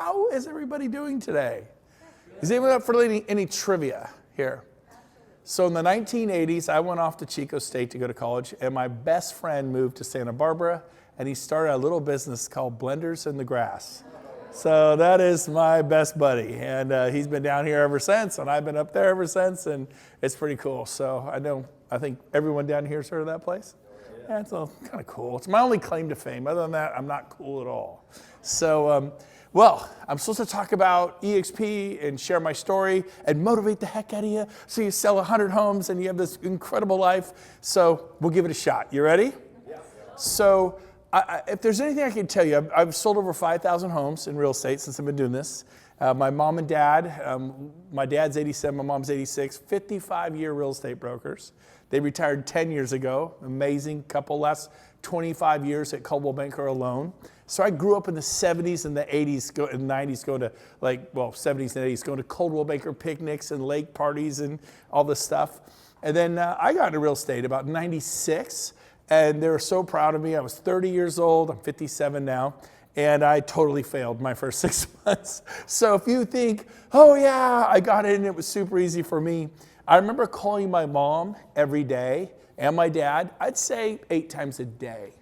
How is everybody doing today? Is anyone up for any trivia here? So in the 1980s, I went off to Chico State to go to college, and my best friend moved to Santa Barbara, and he started a little business called Blenders in the Grass. So that is my best buddy, and he's been down here ever since, and I've been up there ever since, and it's pretty cool. So I think everyone down here has heard of that place? Yeah, it's kind of cool. It's my only claim to fame. Other than that, I'm not cool at all. So, well, I'm supposed to talk about EXP and share my story and motivate the heck out of you so you sell 100 homes and you have this incredible life. So we'll give it a shot. You ready? Yeah. So if there's anything I can tell you, I've sold over 5,000 homes in real estate since I've been doing this. My mom and dad, my dad's 87, my mom's 86, 55-year real estate brokers. They retired 10 years ago. Amazing couple, last 25 years at Coldwell Banker alone. So I grew up in the 70s and the 80s and 90s going to 70s and 80s going to Coldwell Banker picnics and lake parties and all this stuff. And then I got into real estate about 96, and they were so proud of me. I was 30 years old. I'm 57 now. And I totally failed my first 6 months. So if you think, oh yeah, I got it and it was super easy for me. I remember calling my mom every day and my dad, I'd say 8 times a day.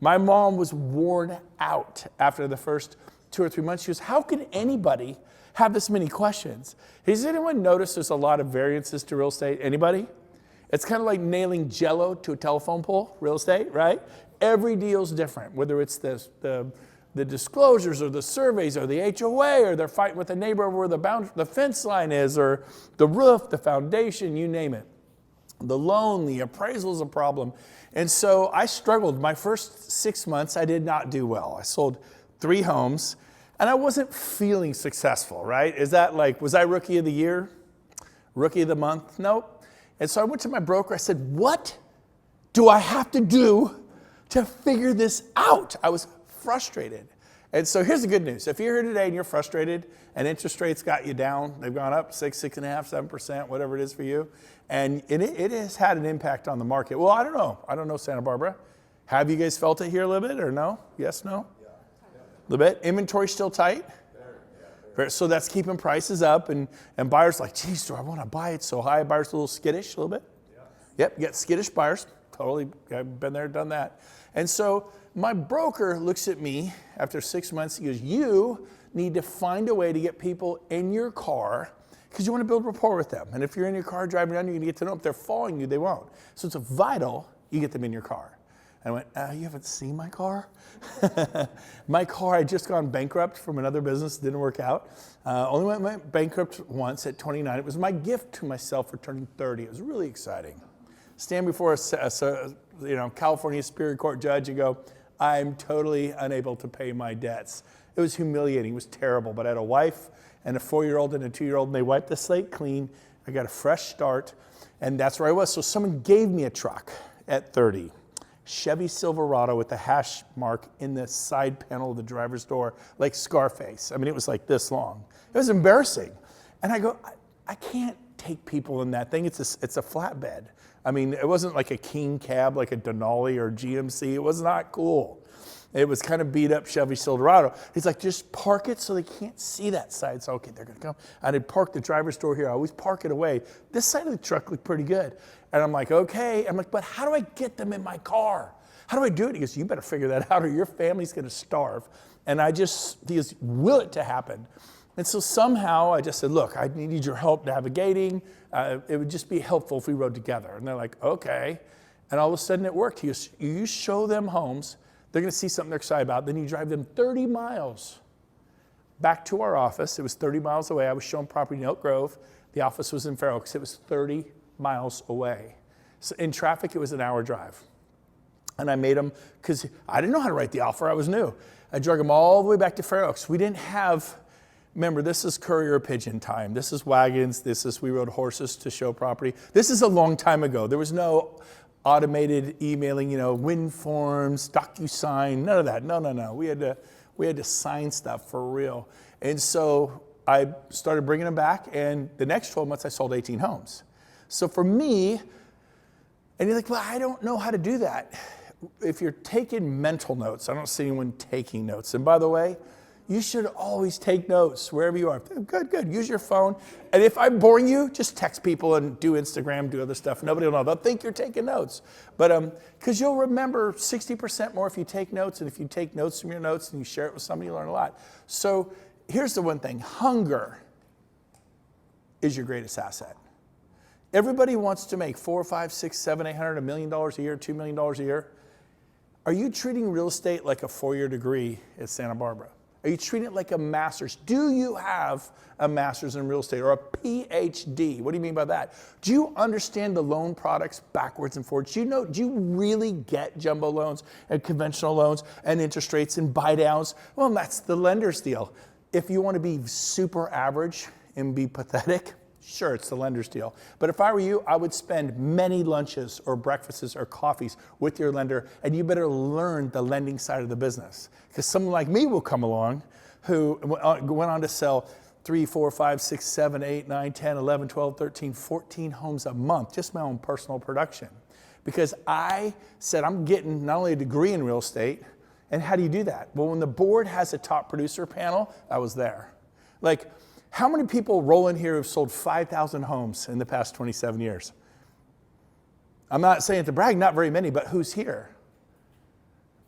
My mom was worn out after the first 2 or 3 months. She goes, how can anybody have this many questions? Has anyone noticed there's a lot of variances to real estate? Anybody? It's kind of like nailing Jell-O to a telephone pole, real estate, right? Every deal's different, whether it's the disclosures or the surveys or the HOA, or they're fighting with the neighbor over where the fence line is, or the roof, the foundation, you name it. The loan, the appraisal is a problem. And so I struggled. My first 6 months, I did not do well. I sold 3 homes, and I wasn't feeling successful, right? Is that like, was I rookie of the year? Rookie of the month? Nope. And so I went to my broker. I said, what do I have to do to figure this out? I was frustrated. And so here's the good news. If you're here today and you're frustrated and interest rates got you down, they've gone up 6.5%, 7%, whatever it is for you, and it has had an impact on the market. Well, I don't know Santa Barbara. Have you guys felt it here a little bit or no? Yes, no? Yeah. A little bit. Inventory still tight? So that's keeping prices up, and buyers like, geez, do I want to buy it so high? Buyers a little skittish a little bit. Yeah. Yep, you got skittish buyers. Totally, I've been there, done that. And so my broker looks at me after 6 months. He goes, you need to find a way to get people in your car because you want to build rapport with them. And if you're in your car driving around, you're going to get to know them. If they're following you, they won't. So it's vital you get them in your car. And I went, you haven't seen my car? My car had just gone bankrupt from another business. Didn't work out. Only went bankrupt once at 29. It was my gift to myself for turning 30. It was really exciting. Stand before a California Superior Court judge and go, I'm totally unable to pay my debts. It was humiliating. It was terrible. But I had a wife and a 4-year-old and a 2-year-old, and they wiped the slate clean. I got a fresh start, and that's where I was. So someone gave me a truck at 30. Chevy Silverado with the hash mark in the side panel of the driver's door, like Scarface. I mean, it was like this long. It was embarrassing. And I go, I can't take people in that thing. It's a flatbed. I mean, it wasn't like a King cab, like a Denali or GMC. It was not cool. It was kind of beat up Chevy Silverado. He's like, just park it so they can't see that side. So, okay, they're going to come. And I'd park the driver's door here. I always park it away. This side of the truck looked pretty good. And I'm like, okay. I'm like, but how do I get them in my car? How do I do it? He goes, you better figure that out or your family's going to starve. And he goes, will it to happen? And so somehow I just said, look, I need your help navigating. It would just be helpful if we rode together. And they're like, okay. And all of a sudden it worked. You show them homes. They're going to see something they're excited about. Then you drive them 30 miles back to our office. It was 30 miles away. I was showing property in Elk Grove. The office was in Fair Oaks. It was 30 miles away. So in traffic, it was an hour drive. And I made them, because I didn't know how to write the offer. I was new. I drug them all the way back to Fair Oaks. We didn't have, remember, this is courier pigeon time. This is wagons. We rode horses to show property. This is a long time ago. There was no automated emailing, win forms, DocuSign, none of that. No. We had to sign stuff for real. And so I started bringing them back, and the next 12 months I sold 18 homes. So for me, and you're like, well, I don't know how to do that. If you're taking mental notes, I don't see anyone taking notes. And by the way, You should always take notes wherever you are. Good, good. Use your phone. And if I'm boring you, just text people and do Instagram, do other stuff. Nobody will know. They'll think you're taking notes. But because you'll remember 60% more if you take notes. And if you take notes from your notes and you share it with somebody, you learn a lot. So here's the one thing. Hunger is your greatest asset. Everybody wants to make $400, $500, $600, $700, $800, $1 million a year, $2 million a year. Are you treating real estate like a 4-year degree at Santa Barbara? Are you treating it like a master's? Do you have a master's in real estate or a PhD? What do you mean by that? Do you understand the loan products backwards and forwards? Do you really get jumbo loans and conventional loans and interest rates and buy downs? Well, that's the lender's deal. If you want to be super average and be pathetic, sure, it's the lender's deal. But if I were you, I would spend many lunches or breakfasts or coffees with your lender, and you better learn the lending side of the business. Because someone like me will come along who went on to sell 3, 4, 5, 6, 7, 8, 9, 10, 11, 12, 13, 14 homes a month, just my own personal production. Because I said I'm getting not only a degree in real estate, and how do you do that? Well, when the board has a top producer panel, I was there. Like, how many people roll in here who've sold 5,000 homes in the past 27 years? I'm not saying it to brag, not very many, but who's here?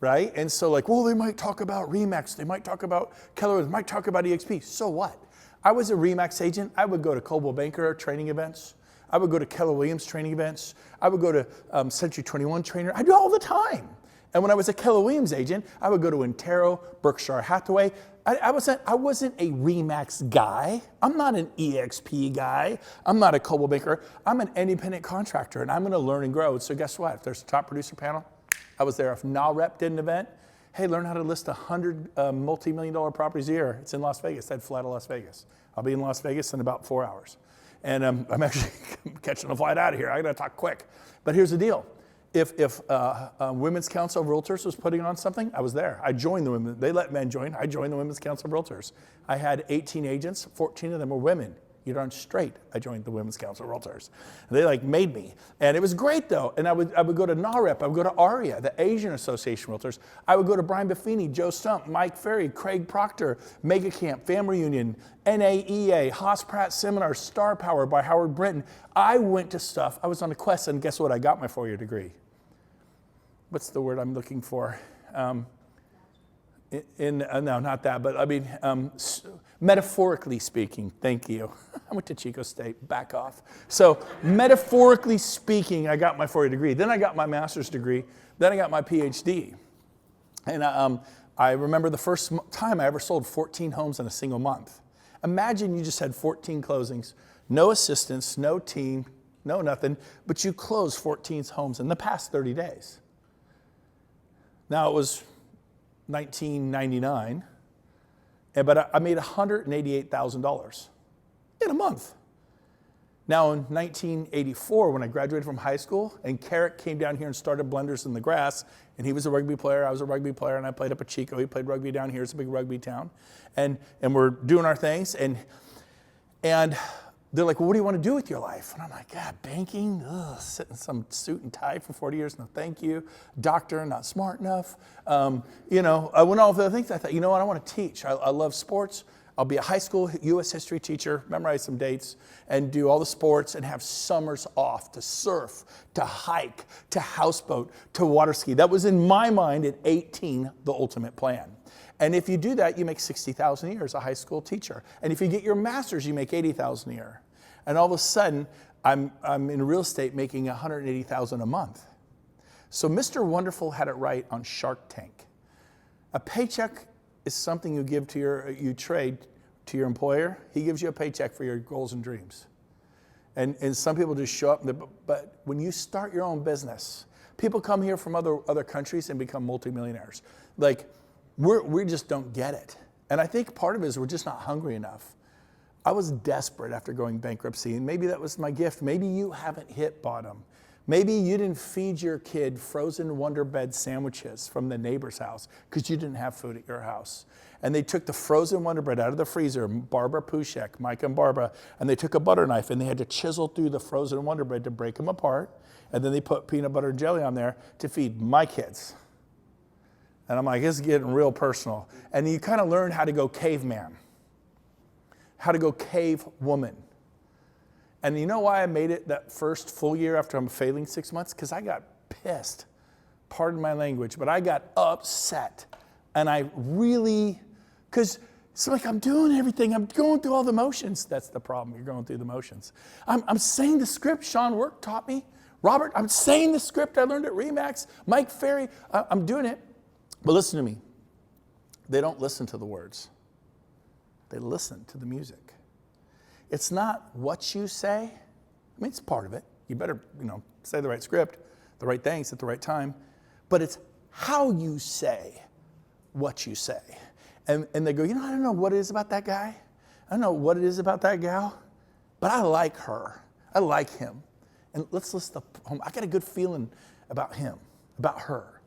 Right? And so like, well, they might talk about RE/MAX, they might talk about Keller, they might talk about EXP. So what? I was a RE/MAX agent. I would go to Coldwell Banker training events. I would go to Keller Williams training events. I would go to Century 21 trainer. I do it all the time. And when I was a Keller Williams agent, I would go to Intero, Berkshire Hathaway. I wasn't a RE/MAX guy. I'm not an EXP guy. I'm not a Coldwell Banker. I'm an independent contractor, and I'm going to learn and grow. So guess what? If there's a top producer panel, I was there. If NAREP did an event, hey, learn how to list 100 multi-million-dollar properties a year. It's in Las Vegas. I'd fly to Las Vegas. I'll be in Las Vegas in about 4 hours. And I'm actually catching a flight out of here. I got to talk quick. But here's the deal. If Women's Council of Realtors was putting on something, I was there. I joined the women. They let men join. I joined the Women's Council of Realtors. I had 18 agents. 14 of them were women. You're darn straight. I joined the Women's Council of Realtors. They like made me. And it was great though. And I would go to NAREP. I would go to ARIA, the Asian Association of Realtors. I would go to Brian Buffini, Joe Stump, Mike Ferry, Craig Proctor, Mega Camp, Family Union, NAEA, Haas Pratt Seminar, Star Power by Howard Brinton. I went to stuff. I was on a quest, and guess what? I got my 4-year degree. What's the word I'm looking for? No, not that, but I mean, metaphorically speaking, thank you. I went to Chico State, back off. So metaphorically speaking, I got my 4-year degree. Then I got my master's degree. Then I got my PhD. And I remember the first time I ever sold 14 homes in a single month. Imagine you just had 14 closings, no assistants, no team, no nothing, but you closed 14 homes in the past 30 days. Now it was 1999, but I made $188,000 in a month. Now in 1984, when I graduated from high school, and Carrick came down here and started Blenders in the Grass, and he was a rugby player, I was a rugby player, and I played up at Chico. He played rugby down here. It's a big rugby town. And we're doing our things, and they're like, well, what do you want to do with your life? And I'm like, God, banking? Ugh, sit in some suit and tie for 40 years, no thank you. Doctor, not smart enough. I went all the other things. I thought, you know what, I want to teach. I love sports. I'll be a high school U.S. history teacher, memorize some dates, and do all the sports and have summers off to surf, to hike, to houseboat, to water ski. That was in my mind at 18, the ultimate plan. And if you do that, you make $60,000 a year as a high school teacher. And if you get your master's, you make $80,000 a year. And all of a sudden, I'm in real estate making $180,000 a month. So Mr. Wonderful had it right on Shark Tank. A paycheck is something you give to you trade to your employer. He gives you a paycheck for your goals and dreams. And some people just show up, but when you start your own business, people come here from other countries and become multimillionaires. Like, we just don't get it. And I think part of it is we're just not hungry enough. I was desperate after going bankruptcy, and maybe that was my gift. Maybe you haven't hit bottom. Maybe you didn't feed your kid frozen Wonder Bread sandwiches from the neighbor's house because you didn't have food at your house. And they took the frozen Wonder Bread out of the freezer, Barbara Pushek, Mike and Barbara, and they took a butter knife and they had to chisel through the frozen Wonder Bread to break them apart. And then they put peanut butter and jelly on there to feed my kids. And I'm like, this is getting real personal. And you kind of learn how to go caveman, how to go cave woman. And you know why I made it that first full year after I'm failing 6 months? Because I got pissed. Pardon my language, but I got upset. And I really, because it's like I'm doing everything. I'm going through all the motions. That's the problem. You're going through the motions. I'm saying the script Sean Work taught me. Robert, I'm saying the script I learned at Remax. Mike Ferry, I'm doing it. But listen to me. They don't listen to the words. They listen to the music. It's not what you say. I mean, it's part of it. You better, say the right script, the right things at the right time. But it's how you say what you say. And they go, I don't know what it is about that guy. I don't know what it is about that gal, but I like her. I like him. And let's list the home. I got a good feeling about him, about her.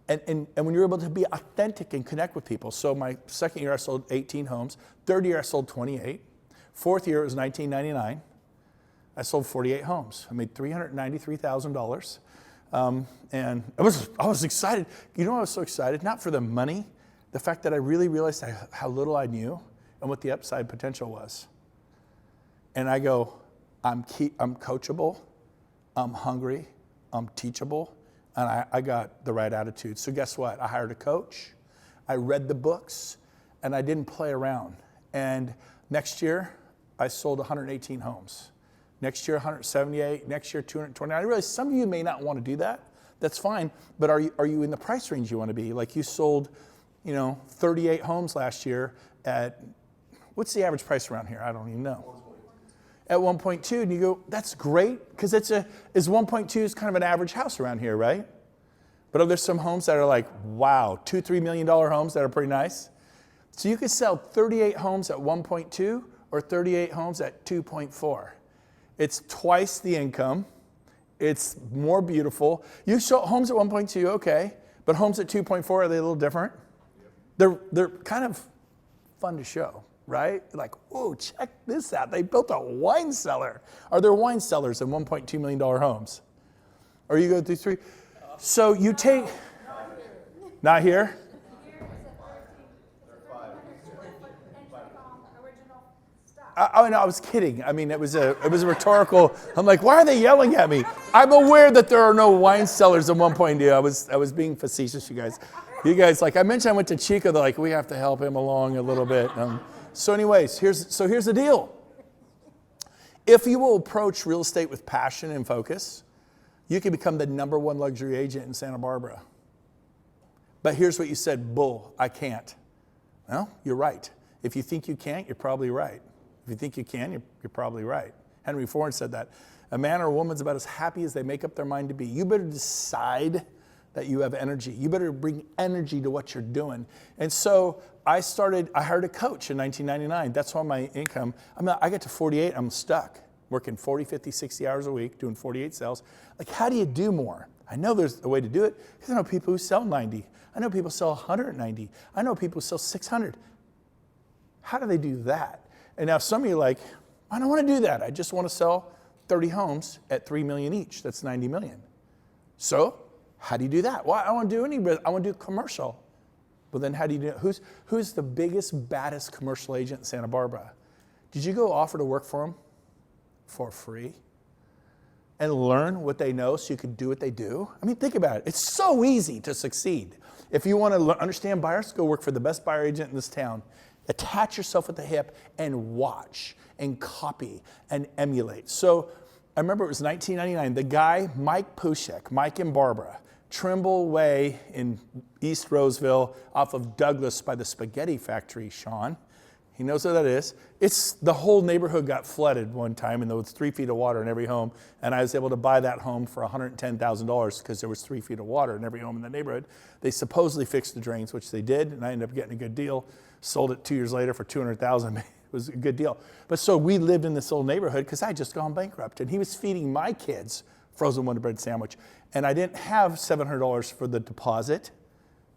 And when you're able to be authentic and connect with people. So my second year, I sold 18 homes. Third year, I sold 28. Fourth year, it was 1999. I sold 48 homes. I made $393,000. And I was excited. I was so excited, not for the money, the fact that I really realized how little I knew and what the upside potential was. And I go, I'm coachable, I'm hungry, I'm teachable, and I got the right attitude. So guess what? I hired a coach, I read the books, and I didn't play around. And next year, I sold 118 homes. Next year, 178. Next year, 220. I realize some of you may not want to do that. That's fine. But are you in the price range you want to be? Like you sold, 38 homes last year at, what's the average price around here? I don't even know. At 1.2, and you go, that's great, because is 1.2 is kind of an average house around here, right? But are there some homes that are like, wow, $2-3 million homes that are pretty nice? So you could sell 38 homes at 1.2 or 38 homes at 2.4. It's twice the income. It's more beautiful. You show homes at 1.2, okay, but homes at 2.4, are they a little different? They're kind of fun to show, right? Like, whoa, check this out. They built a wine cellar. Are there wine cellars in $1.2 million homes? Or you go through three? So you take, not here? Oh, no, I was kidding. I mean, it was a rhetorical. I'm like, why are they yelling at me? I'm aware that there are no wine cellars in 1.2. I was being facetious, you guys. You guys, like I mentioned, I went to Chico. They're like, we have to help him along a little bit. So anyways, here's the deal. If you will approach real estate with passion and focus, you can become the #1 luxury agent in Santa Barbara. But here's what you said, bull, I can't. Well, you're right. If you think you can't, you're probably right. If you think you can, you're probably right. Henry Ford said that. A man or a woman's about as happy as they make up their mind to be. You better decide that you have energy. You better bring energy to what you're doing. And so I hired a coach in 1999. That's why my income, I get to 48, I'm stuck. Working 40, 50, 60 hours a week, doing 48 sales. Like, how do you do more? I know there's a way to do it, because I know people who sell 90. I know people sell 190. I know people who sell 600. How do they do that? And now some of you are like, I don't want to do that. I just want to sell 30 homes at $3 million each. That's $90 million. So how do you do that? Well, I don't want to do any, I want to do commercial. Well, then how do you do it? Who's the biggest, baddest commercial agent in Santa Barbara? Did you go offer to work for them for free and learn what they know so you can do what they do? I mean, think about it. It's so easy to succeed. If you want to understand buyers, go work for the best buyer agent in this town. Attach yourself at the hip and watch and copy and emulate. So I remember it was 1999. The guy, Mike Pushek, Mike and Barbara, Trimble Way in East Roseville off of Douglas by the spaghetti factory, Sean. He knows what that is. The whole neighborhood got flooded one time, and there was 3 feet of water in every home. And I was able to buy that home for $110,000 because there was 3 feet of water in every home in the neighborhood. They supposedly fixed the drains, which they did, and I ended up getting a good deal. Sold it 2 years later for $200,000. It was a good deal. But so we lived in this old neighborhood because I had just gone bankrupt, and he was feeding my kids frozen Wonder Bread sandwich, and I didn't have $700 for the deposit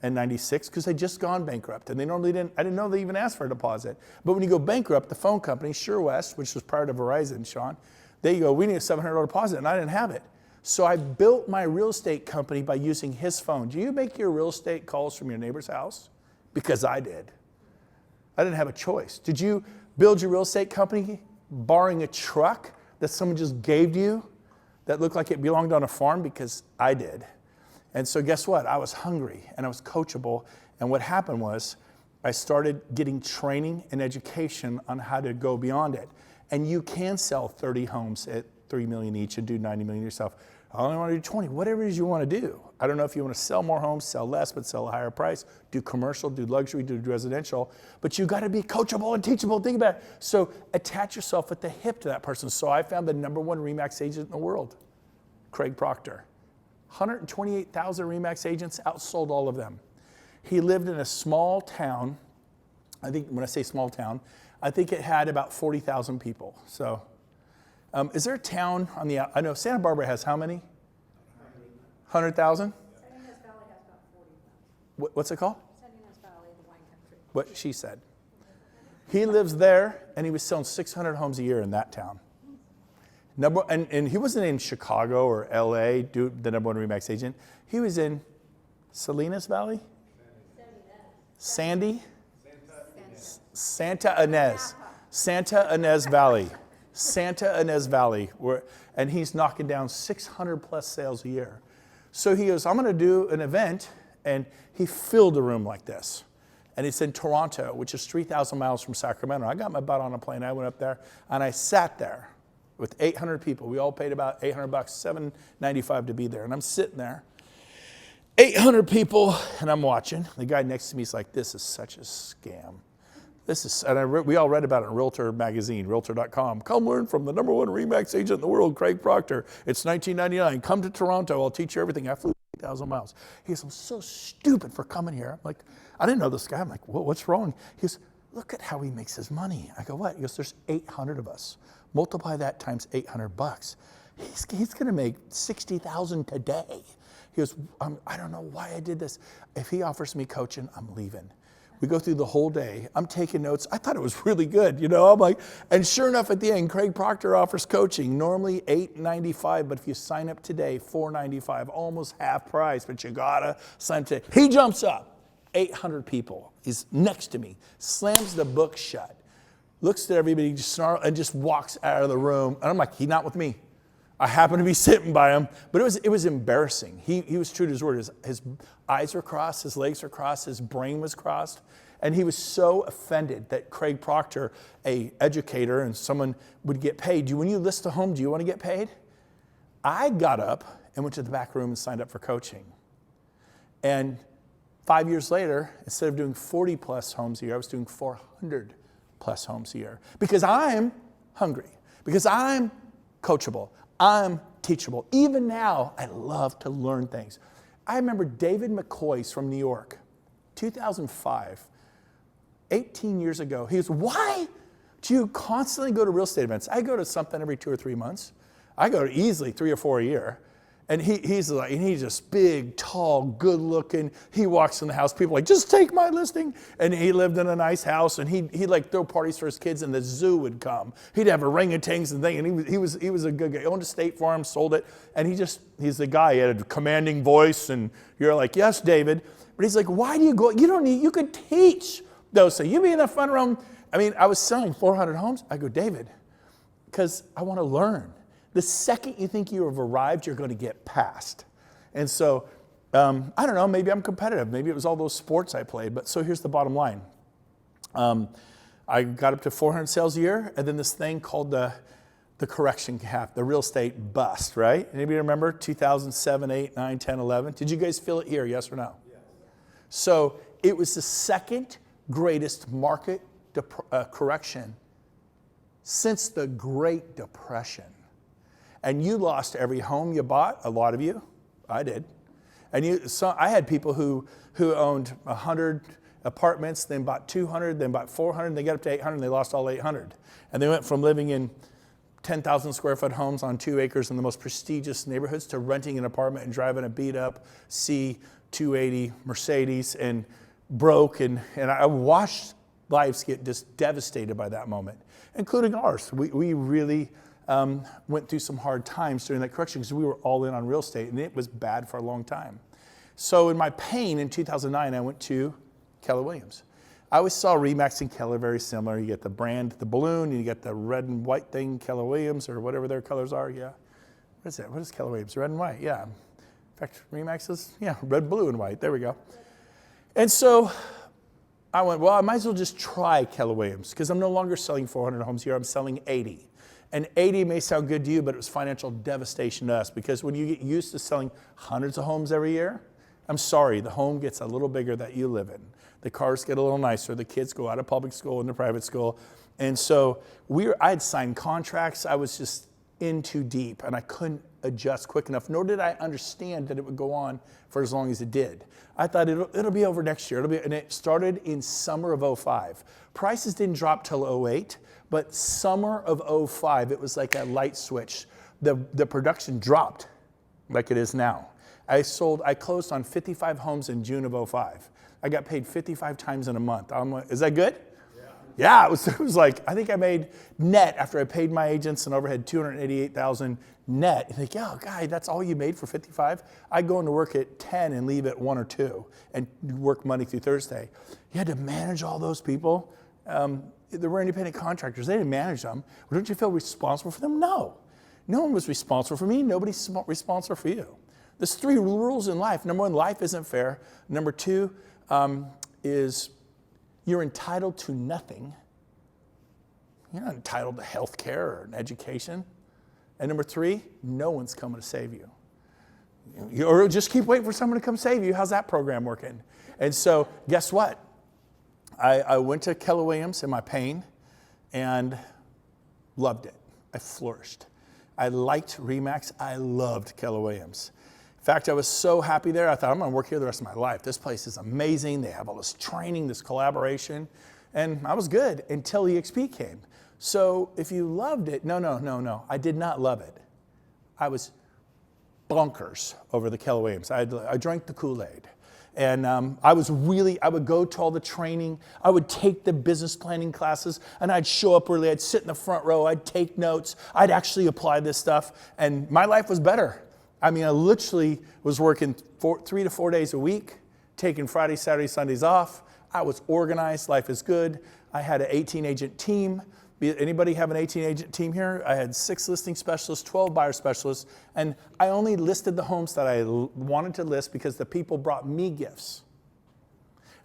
in '96 because I'd just gone bankrupt, and I didn't know they even asked for a deposit. But when you go bankrupt, the phone company, Sure West, which was prior to Verizon, Sean, they go, we need a $700 deposit, and I didn't have it. So I built my real estate company by using his phone. Do you make your real estate calls from your neighbor's house? Because I did. I didn't have a choice. Did you build your real estate company borrowing a truck that someone just gave you that looked like it belonged on a farm? Because I did. And so guess what? I was hungry and I was coachable. And what happened was I started getting training and education on how to go beyond it. And you can sell 30 homes at $3 million each and do $90 million yourself. I only want to do 20, whatever it is you want to do. I don't know if you want to sell more homes, sell less, but sell a higher price, do commercial, do luxury, do residential. But you got to be coachable and teachable. Think about it. So attach yourself at the hip to that person. So I found the #1 RE/MAX agent in the world, Craig Proctor. 128,000 RE/MAX agents, outsold all of them. He lived in a small town. I think when I say small town, I think it had about 40,000 people. So is there a town on the, I know Santa Barbara has how many? 100,000? San Ynez Valley has about 40,000. What's it called? San Ynez Valley, the wine country. What she said. He lives there, and he was selling 600 homes a year in that town. And he wasn't in Chicago or LA, the #1 RE/MAX agent. He was in Salinas Valley? Sandy? Santa Ynez. Santa Ynez Valley. Santa Ynez Valley. And he's knocking down 600 plus sales a year. So he goes, I'm going to do an event, and he filled a room like this. And it's in Toronto, which is 3,000 miles from Sacramento. I got my butt on a plane. I went up there, and I sat there with 800 people. We all paid about $800, $795 to be there. And I'm sitting there, 800 people, and I'm watching. The guy next to me is like, this is such a scam. We all read about it in Realtor magazine, realtor.com. Come learn from the #1 RE/MAX agent in the world, Craig Proctor. It's $19.99. Come to Toronto. I'll teach you everything. I flew 8,000 miles. He goes, I'm so stupid for coming here. I'm like, I didn't know this guy. I'm like, what's wrong? He goes, look at how he makes his money. I go, what? He goes, there's 800 of us. Multiply that times $800. He's going to make 60,000 today. He goes, I don't know why I did this. If he offers me coaching, I'm leaving. We go through the whole day. I'm taking notes. I thought it was really good, I'm like, and sure enough, at the end, Craig Proctor offers coaching. Normally $895, but if you sign up today, $495, almost half price. But you gotta sign up today. He jumps up, 800 people. He's next to me, slams the book shut, looks at everybody, just snarls, and just walks out of the room. And I'm like, he's not with me. I happened to be sitting by him, but it was embarrassing. He was true to his word. His eyes were crossed, his legs were crossed, his brain was crossed, and he was so offended that Craig Proctor, a educator and someone, would get paid. When you list a home, do you want to get paid? I got up and went to the back room and signed up for coaching. And 5 years later, instead of doing 40 plus homes a year, I was doing 400 plus homes a year because I'm hungry, because I'm coachable. I'm teachable. Even now, I love to learn things. I remember David McCoy's from New York, 2005, 18 years ago. He goes, why do you constantly go to real estate events? I go to something every 2 or 3 months. I go to easily 3 or 4 a year. And he's just big, tall, good looking. He walks in the house, people are like, just take my listing. And he lived in a nice house, and he'd like throw parties for his kids, and the zoo would come. He'd have orangutans and things, and he was a good guy. He owned a state farm, sold it, and he's the guy. He had a commanding voice, and you're like, yes, David. But he's like, why do you go? You could teach those. So you be in the front row. I was selling 400 homes. I go, David, because I want to learn. The second you think you have arrived, you're going to get past. And so, I don't know, maybe I'm competitive. Maybe it was all those sports I played. But so here's the bottom line. I got up to 400 sales a year, and then this thing called the correction cap, the real estate bust, right? Anybody remember 2007, 8, 9, 10, 11? Did you guys feel it here, yes or no? Yes. So it was the second greatest market correction since the Great Depression. And you lost every home you bought, a lot of you. I did. And I had people who owned 100 apartments, then bought 200, then bought 400, they got up to 800, and they lost all 800. And they went from living in 10,000 square foot homes on 2 acres in the most prestigious neighborhoods to renting an apartment and driving a beat up C280 Mercedes and broke. And I watched lives get just devastated by that moment, including ours. We really went through some hard times during that correction because we were all in on real estate, and it was bad for a long time. So in my pain in 2009, I went to Keller Williams. I always saw RE/MAX and Keller very similar. You get the brand, the balloon, and you get the red and white thing, Keller Williams, or whatever their colors are, yeah. What is that? What is Keller Williams? Red and white, yeah. In fact, RE/MAX is, yeah, red, blue, and white. There we go. And so I went, well, I might as well just try Keller Williams because I'm no longer selling 400 homes a year. I'm selling 80. And 80 may sound good to you, but it was financial devastation to us because when you get used to selling hundreds of homes every year, I'm sorry, the home gets a little bigger that you live in. The cars get a little nicer. The kids go out of public school into private school. And so I had signed contracts. I was just in too deep, and I couldn't adjust quick enough, nor did I understand that it would go on for as long as it did. I thought it'll be over next year. And it started in summer of 05. Prices didn't drop till 08, but summer of 05, it was like a light switch. The production dropped like it is now. I closed on 55 homes in June of 05. I got paid 55 times in a month. I'm like, is that good? Yeah, it was like, I think I made net after I paid my agents and overhead $288,000 net. You think, oh, guy, that's all you made for 55? I'd go into work at 10 and leave at 1 or 2 and work Monday through Thursday. You had to manage all those people. There were independent contractors. They didn't manage them. Well, don't you feel responsible for them? No. No one was responsible for me. Nobody's responsible for you. There's 3 rules in life. Number 1, life isn't fair. Number 2 is you're entitled to nothing. You're not entitled to health care or an education. And number 3, no one's coming to save you. Or just keep waiting for someone to come save you. How's that program working? And so guess what? I went to Keller Williams in my pain and loved it. I flourished. I liked RE/MAX. I loved Keller Williams. In fact, I was so happy there, I thought, I'm going to work here the rest of my life. This place is amazing. They have all this training, this collaboration. And I was good until EXP came. So if you loved it, no. I did not love it. I was bonkers over the Keller Williams. I drank the Kool-Aid. And I would go to all the training. I would take the business planning classes, and I'd show up early. I'd sit in the front row. I'd take notes. I'd actually apply this stuff. And my life was better. I mean, I literally was working 3 to 4 days a week, taking Friday, Saturday, Sundays off. I was organized. Life is good. I had an 18-agent team. Anybody have an 18-agent team here? I had 6 listing specialists, 12 buyer specialists, and I only listed the homes that I wanted to list because the people brought me gifts.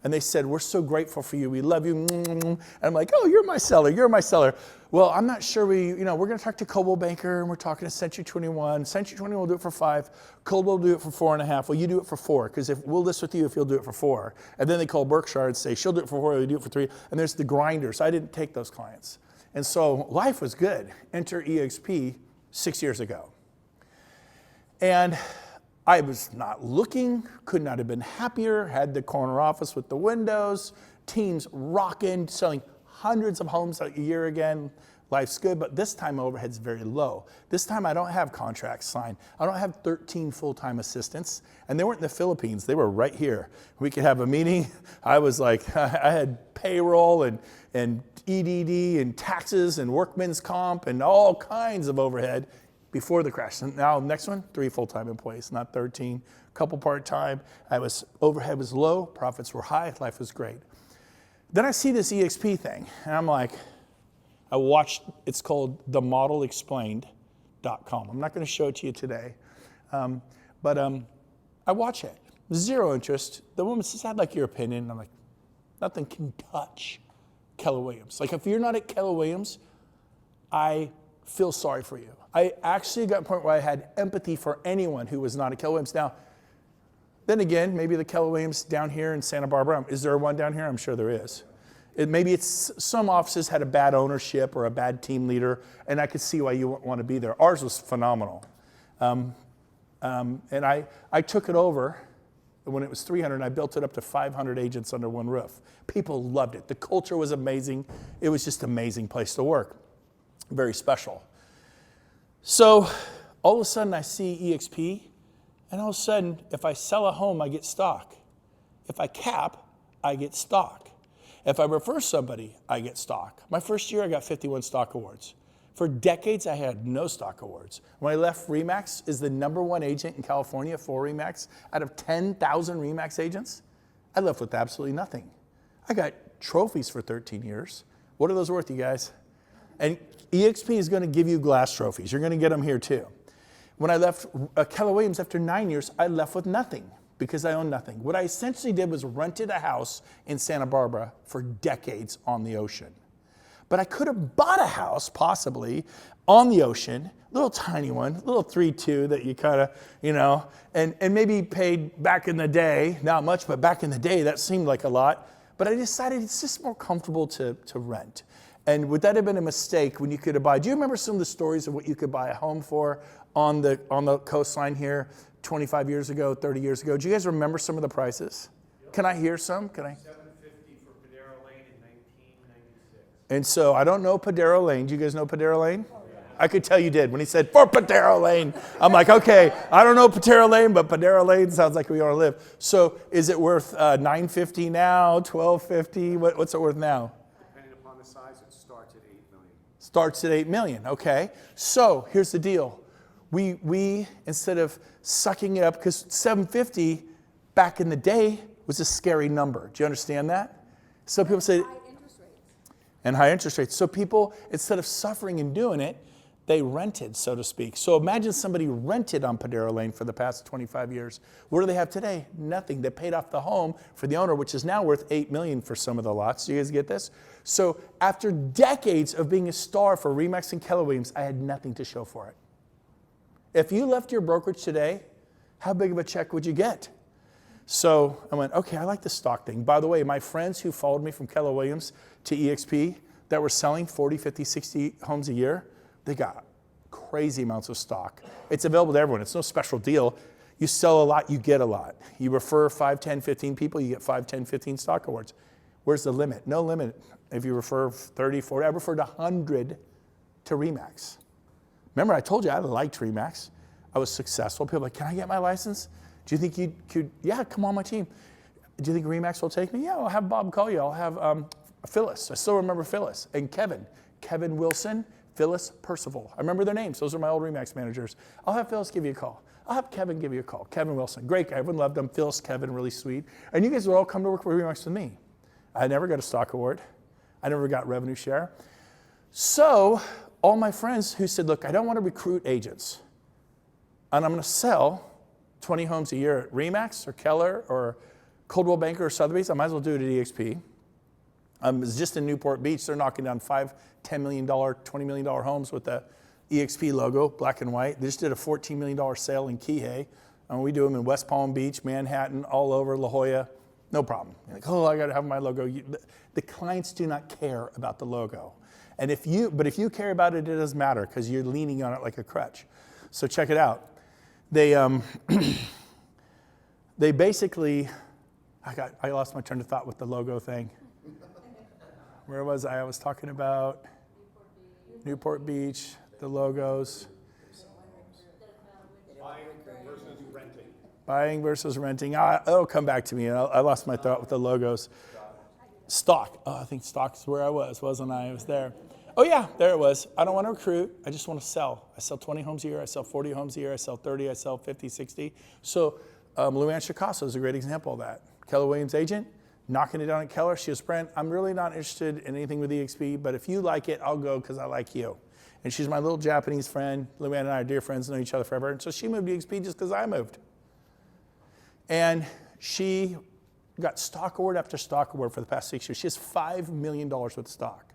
And they said, we're so grateful for you. We love you. And I'm like, oh, you're my seller. You're my seller. Well, I'm not sure we're going to talk to Coldwell Banker, and we're talking to Century 21. Century 21 will do it for 5. Coldwell will do it for 4.5. Well, you do it for 4, because we'll list with you if you'll do it for 4. And then they call Berkshire and say, she'll do it for 4, you do it for 3. And there's the grinders. I didn't take those clients. And so life was good. Enter EXP 6 years ago. And I was not looking, could not have been happier, had the corner office with the windows, teams rocking, selling hundreds of homes a year again. Life's good, but this time my overhead's very low. This time I don't have contracts signed. I don't have 13 full-time assistants, and they weren't in the Philippines. They were right here. We could have a meeting. I was like, I had payroll and EDD and taxes and workman's comp and all kinds of overhead before the crash. And now, next one, 3 full-time employees, not 13. Couple part-time. Overhead was low, profits were high, life was great. Then I see this EXP thing, and I'm like, I watched, it's called themodelexplained.com. I'm not going to show it to you today, but I watch it. 0 interest. The woman says, I'd like your opinion. I'm like, nothing can touch Keller Williams. Like, if you're not at Keller Williams, I feel sorry for you. I actually got to a point where I had empathy for anyone who was not at Keller Williams. Now, then again, maybe the Keller Williams down here in Santa Barbara, is there one down here? I'm sure there is. Maybe it's some offices had a bad ownership or a bad team leader, and I could see why you wouldn't want to be there. Ours was phenomenal. And I took it over when it was 300, and I built it up to 500 agents under one roof. People loved it. The culture was amazing. It was just an amazing place to work. Very special. So all of a sudden I see EXP, and all of a sudden, if I sell a home, I get stock. If I cap, I get stock. If I refer somebody, I get stock. My first year, I got 51 stock awards. For decades, I had no stock awards. When I left RE/MAX is the #1 agent in California for RE/MAX. Out of 10,000 RE/MAX agents, I left with absolutely nothing. I got trophies for 13 years. What are those worth, you guys? And EXP is going to give you glass trophies. You're going to get them here too. When I left Keller Williams after 9 years, I left with nothing because I owned nothing. What I essentially did was rented a house in Santa Barbara for decades on the ocean. But I could have bought a house, possibly, on the ocean, little tiny one, little 3.2 that you kind of, and maybe paid back in the day, not much, but back in the day, that seemed like a lot. But I decided it's just more comfortable to rent. And would that have been a mistake when you could have do you remember some of the stories of what you could buy a home for on the coastline here 25 years ago, 30 years ago? Do you guys remember some of the prices? Yep. Can I hear some? Can I? $750 for Padero Lane in 1996. And so I don't know Padero Lane. Do you guys know Padero Lane? Oh, yeah. I could tell you did. When he said, for Padero Lane, I'm like, okay, I don't know Padero Lane, but Padero Lane sounds like we ought to live. So is it worth $950 now, $1,250? What's it worth now? Depending upon the size, it starts at $8 million. Starts at $8 million, okay. So here's the deal. We instead of sucking it up, because $750 back in the day was a scary number. Do you understand that? So people say, High interest rates. and high interest rates. So people, instead of suffering and doing it, they rented, so to speak. So imagine somebody rented on Padero Lane for the past 25 years. What do they have today? Nothing. They paid off the home for the owner, which is now worth $8 million for some of the lots. Do you guys get this? So after decades of being a star for RE/MAX and Keller Williams, I had nothing to show for it. If you left your brokerage today, how big of a check would you get? So I went, okay, I like the stock thing. By the way, my friends who followed me from Keller Williams to EXP that were selling 40, 50, 60 homes a year, they got crazy amounts of stock. It's available to everyone. It's no special deal. You sell a lot, you get a lot. You refer 5, 10, 15 people, you get 5, 10, 15 stock awards. Where's the limit? No limit. If you refer 30, 40, I referred 100 to RE/MAX. Remember, I told you I liked RE/MAX. I was successful. People were like, can I get my license? Do you think you could? Yeah, come on my team. Do you think RE/MAX will take me? Yeah, I'll have Bob call you. I'll have Phyllis. I still remember Phyllis. And Kevin Wilson, Phyllis Percival. I remember their names. Those are my old RE/MAX managers. I'll have Phyllis give you a call. I'll have Kevin give you a call. Kevin Wilson, great guy. Everyone loved him. Phyllis, Kevin, really sweet. And you guys would all come to work for RE/MAX with me. I never got a stock award. I never got revenue share. So all my friends who said, look, I don't want to recruit agents, and I'm going to sell 20 homes a year at RE/MAX or Keller or Coldwell Banker or Sotheby's, I might as well do it at EXP. It's just in Newport Beach. They're knocking down $5, $10 million, $20 million homes with the EXP logo, black and white. They just did a $14 million sale in Kihei. And we do them in West Palm Beach, Manhattan, all over, La Jolla. No problem. You're like, oh, I got to have my logo. The clients do not care about the logo. And if you care about it, it doesn't matter because you're leaning on it like a crutch. So check it out. They basically, I lost my train of thought with the logo thing. Where was I? I was talking about Newport Beach, the logos. Buying versus renting. Buying versus renting. It'll come back to me. I lost my thought with the logos. Stock. Oh, I think stock's where I was, wasn't I? I was there. Oh yeah, there it was. I don't want to recruit. I just want to sell. I sell 20 homes a year. I sell 40 homes a year. I sell 30. I sell 50, 60. So Luann Chicasso is a great example of that. Keller Williams agent, knocking it down at Keller. She was, Brent, I'm really not interested in anything with EXP, but if you like it, I'll go because I like you. And she's my little Japanese friend. Luann and I are dear friends, know each other forever. And so she moved to EXP just because I moved. And she got stock award after stock award for the past 6 years. She has $5 million worth of stock.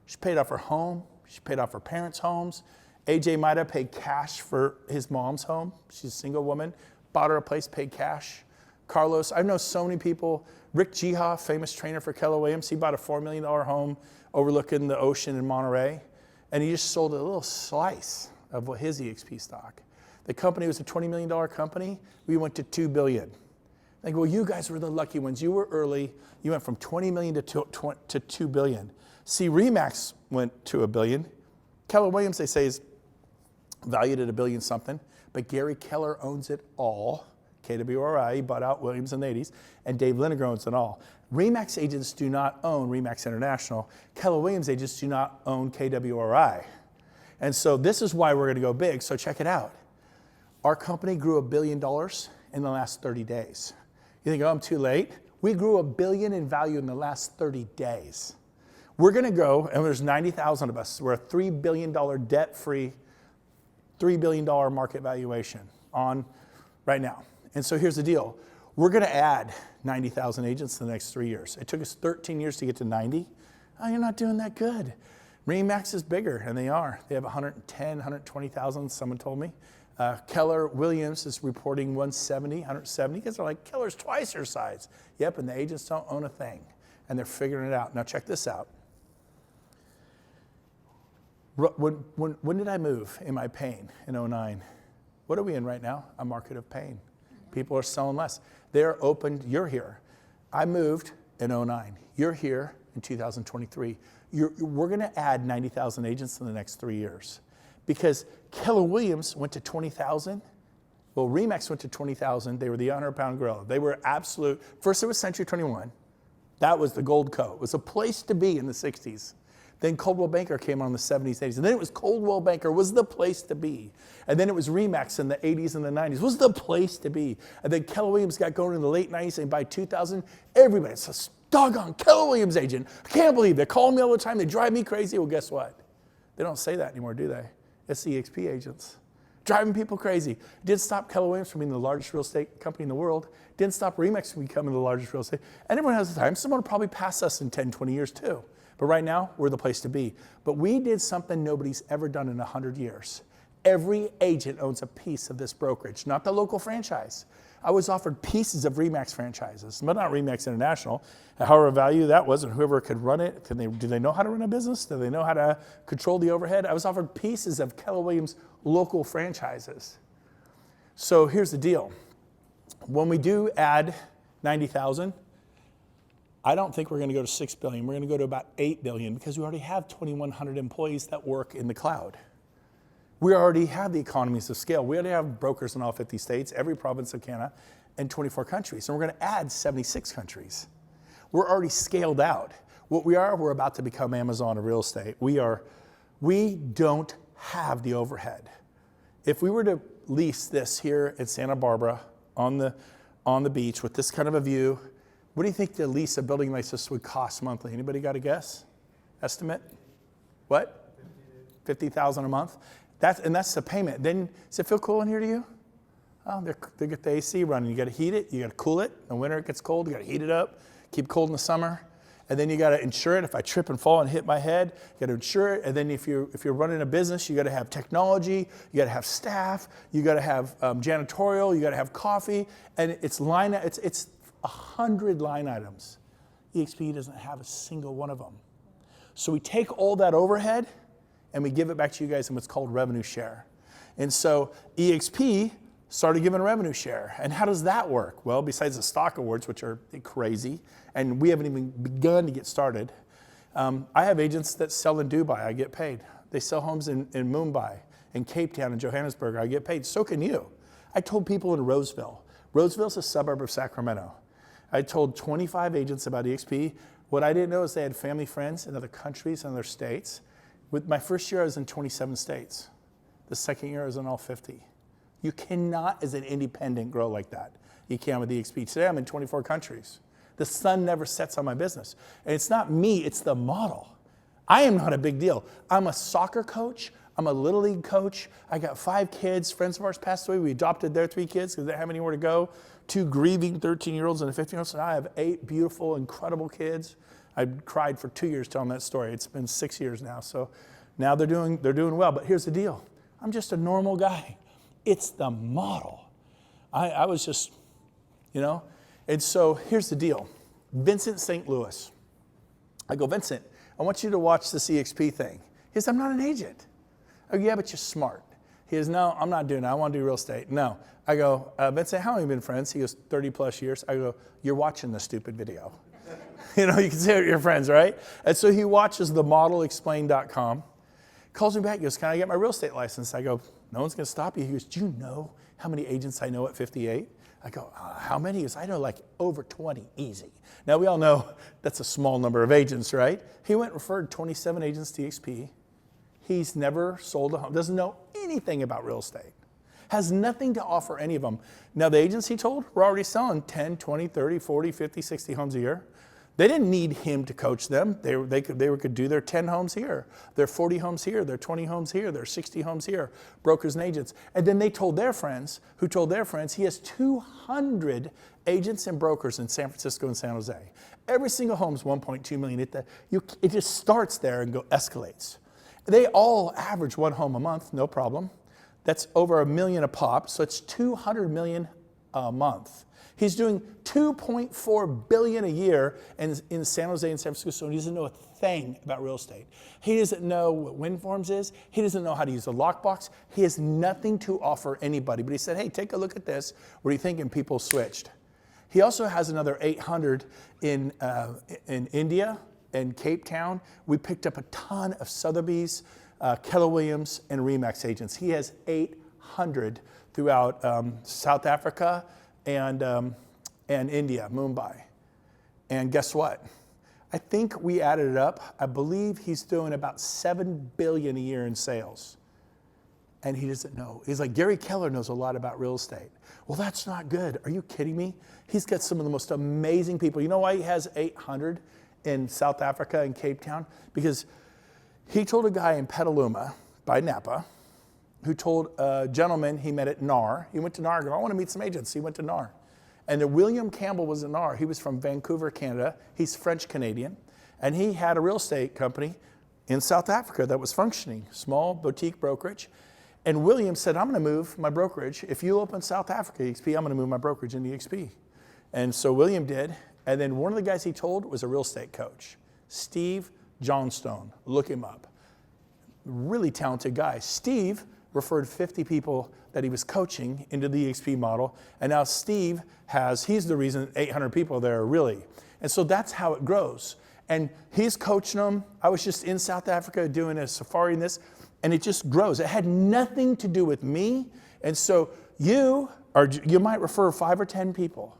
She paid off her home. She paid off her parents' homes. AJ Maida paid cash for his mom's home. She's a single woman. Bought her a place, paid cash. Carlos, I know so many people. Rick Jiha, famous trainer for Keller Williams, he bought a $4 million home overlooking the ocean in Monterey. And he just sold a little slice of his EXP stock. The company was a $20 million company. We went to $2 billion. Like, well, you guys were the lucky ones. You were early. You went from 20 million to 2 billion. See, RE/MAX went to $1 billion. Keller Williams, they say, is valued at $1 billion something. But Gary Keller owns it all. KWRI, he bought out Williams in the 80s. And Dave Liniger owns it all. RE/MAX agents do not own RE/MAX International. Keller Williams agents do not own KWRI. And so this is why we're going to go big. So check it out. Our company grew $1 billion in the last 30 days. You think, oh, I'm too late? We grew $1 billion in value in the last 30 days. We're going to go, and there's 90,000 of us. We're a $3 billion debt-free, $3 billion market valuation on right now. And so here's the deal. We're going to add 90,000 agents in the next 3 years. It took us 13 years to get to 90. Oh, you're not doing that good. RE/MAX is bigger, and they are. They have 110, 120,000, someone told me. Keller Williams is reporting 170, 170, because they're like, Keller's twice your size. Yep, and the agents don't own a thing, and they're figuring it out. Now check this out. When did I move in my pain in 09? What are we in right now? A market of pain. People are selling less. They're open, you're here. I moved in 09. You're here in 2023. We're going to add 90,000 agents in the next 3 years. Because Keller Williams went to 20,000. Well, RE/MAX went to 20,000. They were the 100-pound gorilla. They were absolute. First, it was Century 21. That was the gold coat. It was a place to be in the 60s. Then Coldwell Banker came on in the 70s, 80s. And then it was Coldwell Banker was the place to be. And then it was RE/MAX in the 80s and the 90s was the place to be. And then Keller Williams got going in the late 90s, and by 2000, everybody's a doggone Keller Williams agent. I can't believe they call me all the time. They drive me crazy. Well, guess what? They don't say that anymore, do they? It's the EXP agents. Driving people crazy. Didn't stop Keller Williams from being the largest real estate company in the world. Didn't stop RE/MAX from becoming the largest real estate. And everyone has the time. Someone will probably pass us in 10, 20 years too. But right now, we're the place to be. But we did something nobody's ever done in 100 years. Every agent owns a piece of this brokerage, not the local franchise. I was offered pieces of RE/MAX franchises, but not RE/MAX International. However value that was, and whoever could run it, do they know how to run a business? Do they know how to control the overhead? I was offered pieces of Keller Williams local franchises. So here's the deal. When we do add 90,000, I don't think we're going to go to 6 billion. We're going to go to about 8 billion because we already have 2,100 employees that work in the cloud. We already have the economies of scale. We already have brokers in all 50 states, every province of Canada, and 24 countries. And we're going to add 76 countries. We're already scaled out. What we are, we're about to become Amazon of real estate. We don't have the overhead. If we were to lease this here in Santa Barbara on the beach with this kind of a view, what do you think to lease a building like this would cost monthly? Anybody got a guess? Estimate? What? $50,000 a month? That's the payment. Then, does it feel cool in here to you? Oh, they get the AC running. You got to heat it. You got to cool it. In the winter it gets cold. You got to heat it up. Keep cold in the summer. And then you got to insure it. If I trip and fall and hit my head, you got to insure it. And then if you're running a business, you got to have technology. You got to have staff. You got to have janitorial. You got to have coffee. And it's 100 line items. EXP doesn't have a single one of them. So we take all that overhead and we give it back to you guys in what's called revenue share. And so EXP started giving revenue share. And how does that work? Well, besides the stock awards, which are crazy, and we haven't even begun to get started, I have agents that sell in Dubai. I get paid. They sell homes in Mumbai, in Cape Town, in Johannesburg. I get paid. So can you. I told people in Roseville. Roseville's a suburb of Sacramento. I told 25 agents about EXP. What I didn't know is they had family friends in other countries and other states. With my first year, I was in 27 states. The second year, I was in all 50. You cannot, as an independent, grow like that. You can with EXP. Today, I'm in 24 countries. The sun never sets on my business. And it's not me, it's the model. I am not a big deal. I'm a soccer coach. I'm a Little League coach. I got 5 kids. Friends of ours passed away. We adopted their 3 kids because they didn't have anywhere to go. 2 grieving 13-year-olds and a 15-year-old. So now I have 8 beautiful, incredible kids. I cried for 2 years telling that story. It's been 6 years now. So now they're doing well. But here's the deal. I'm just a normal guy. It's the model. I was just, And so here's the deal. Vincent St. Louis. I go, Vincent, I want you to watch this EXP thing. He says, I'm not an agent. I go, yeah, but you're smart. He goes, no, I'm not doing that. I want to do real estate. No. I go, Vincent, how long have you been friends? He goes, 30 plus years. I go, you're watching this stupid video. You can say you're friends, right? And so he watches the modelexplain.com, calls me back, he goes, can I get my real estate license? I go, no one's going to stop you. He goes, do you know how many agents I know at 58? I go, how many? He goes, I know like over 20, easy. Now we all know that's a small number of agents, right? He went and referred 27 agents to EXP. He's never sold a home, doesn't know anything about real estate, has nothing to offer any of them. Now, the agents he told were already selling 10, 20, 30, 40, 50, 60 homes a year. They didn't need him to coach them. They could do their 10 homes here, their 40 homes here, their 20 homes here, their 60 homes here, brokers and agents. And then they told their friends, who told their friends, he has 200 agents and brokers in San Francisco and San Jose. Every single home is 1.2 million. It just starts there and escalates. They all average one home a month, no problem. That's over $1 million a pop, so it's $200 million a month. He's doing $2.4 billion a year in San Jose and San Francisco, and he doesn't know a thing about real estate. He doesn't know what wind farms is. He doesn't know how to use a lockbox. He has nothing to offer anybody. But he said, hey, take a look at this. What do you think? And people switched. He also has another 800 in India and Cape Town. We picked up a ton of Sotheby's, Keller Williams, and Remax agents. He has 800 throughout South Africa and India, Mumbai. And guess what? I think we added it up. I believe he's doing about $7 billion a year in sales. And he doesn't know. He's like, Gary Keller knows a lot about real estate. Well, that's not good. Are you kidding me? He's got some of the most amazing people. You know why he has 800 in South Africa and Cape Town? Because he told a guy in Petaluma by Napa, who told a gentleman he met at NAR. He went to NAR, I want to meet some agents. He went to NAR. And then William Campbell was at NAR. He was from Vancouver, Canada. He's French-Canadian. And he had a real estate company in South Africa that was functioning, small boutique brokerage. And William said, I'm going to move my brokerage. If you open South Africa EXP, I'm going to move my brokerage into EXP. And so William did. And then one of the guys he told was a real estate coach, Steve Johnstone. Look him up. Really talented guy. Steve referred 50 people that he was coaching into the EXP model. And now Steve he's the reason 800 people there, really. And so that's how it grows. And he's coaching them. I was just in South Africa doing a safari in this, and it just grows. It had nothing to do with me. And so you might refer 5 or 10 people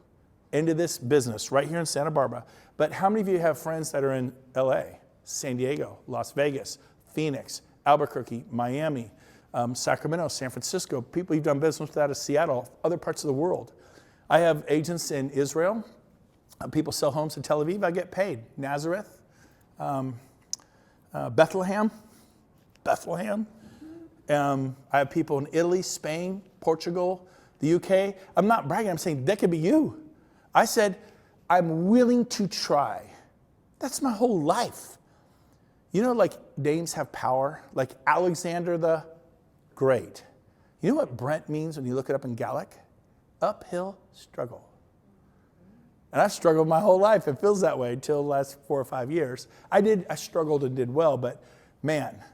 into this business right here in Santa Barbara. But how many of you have friends that are in LA, San Diego, Las Vegas, Phoenix, Albuquerque, Miami, Sacramento, San Francisco, people you've done business with out of Seattle, other parts of the world? I have agents in Israel. People sell homes in Tel Aviv. I get paid. Nazareth, Bethlehem. I have people in Italy, Spain, Portugal, the UK. I'm not bragging. I'm saying that could be you. I said, I'm willing to try. That's my whole life. You know, like names have power, like Alexander the Great. You know what Brent means when you look it up in Gaelic? Uphill struggle. And I've struggled my whole life. It feels that way until the last 4 or 5 years. I struggled and did well, but man.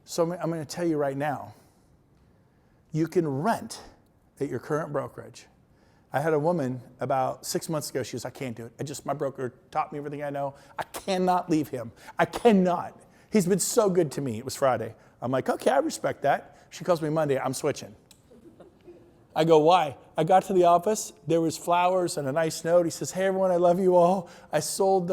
So I'm going to tell you right now, you can rent at your current brokerage. I had a woman about 6 months ago. She goes, I can't do it. My broker taught me everything I know. I cannot leave him. I cannot. He's been so good to me. It was Friday. I'm like, okay, I respect that. She calls me Monday. I'm switching. I go, why? I got to the office. There was flowers and a nice note. He says, hey, everyone, I love you all. I sold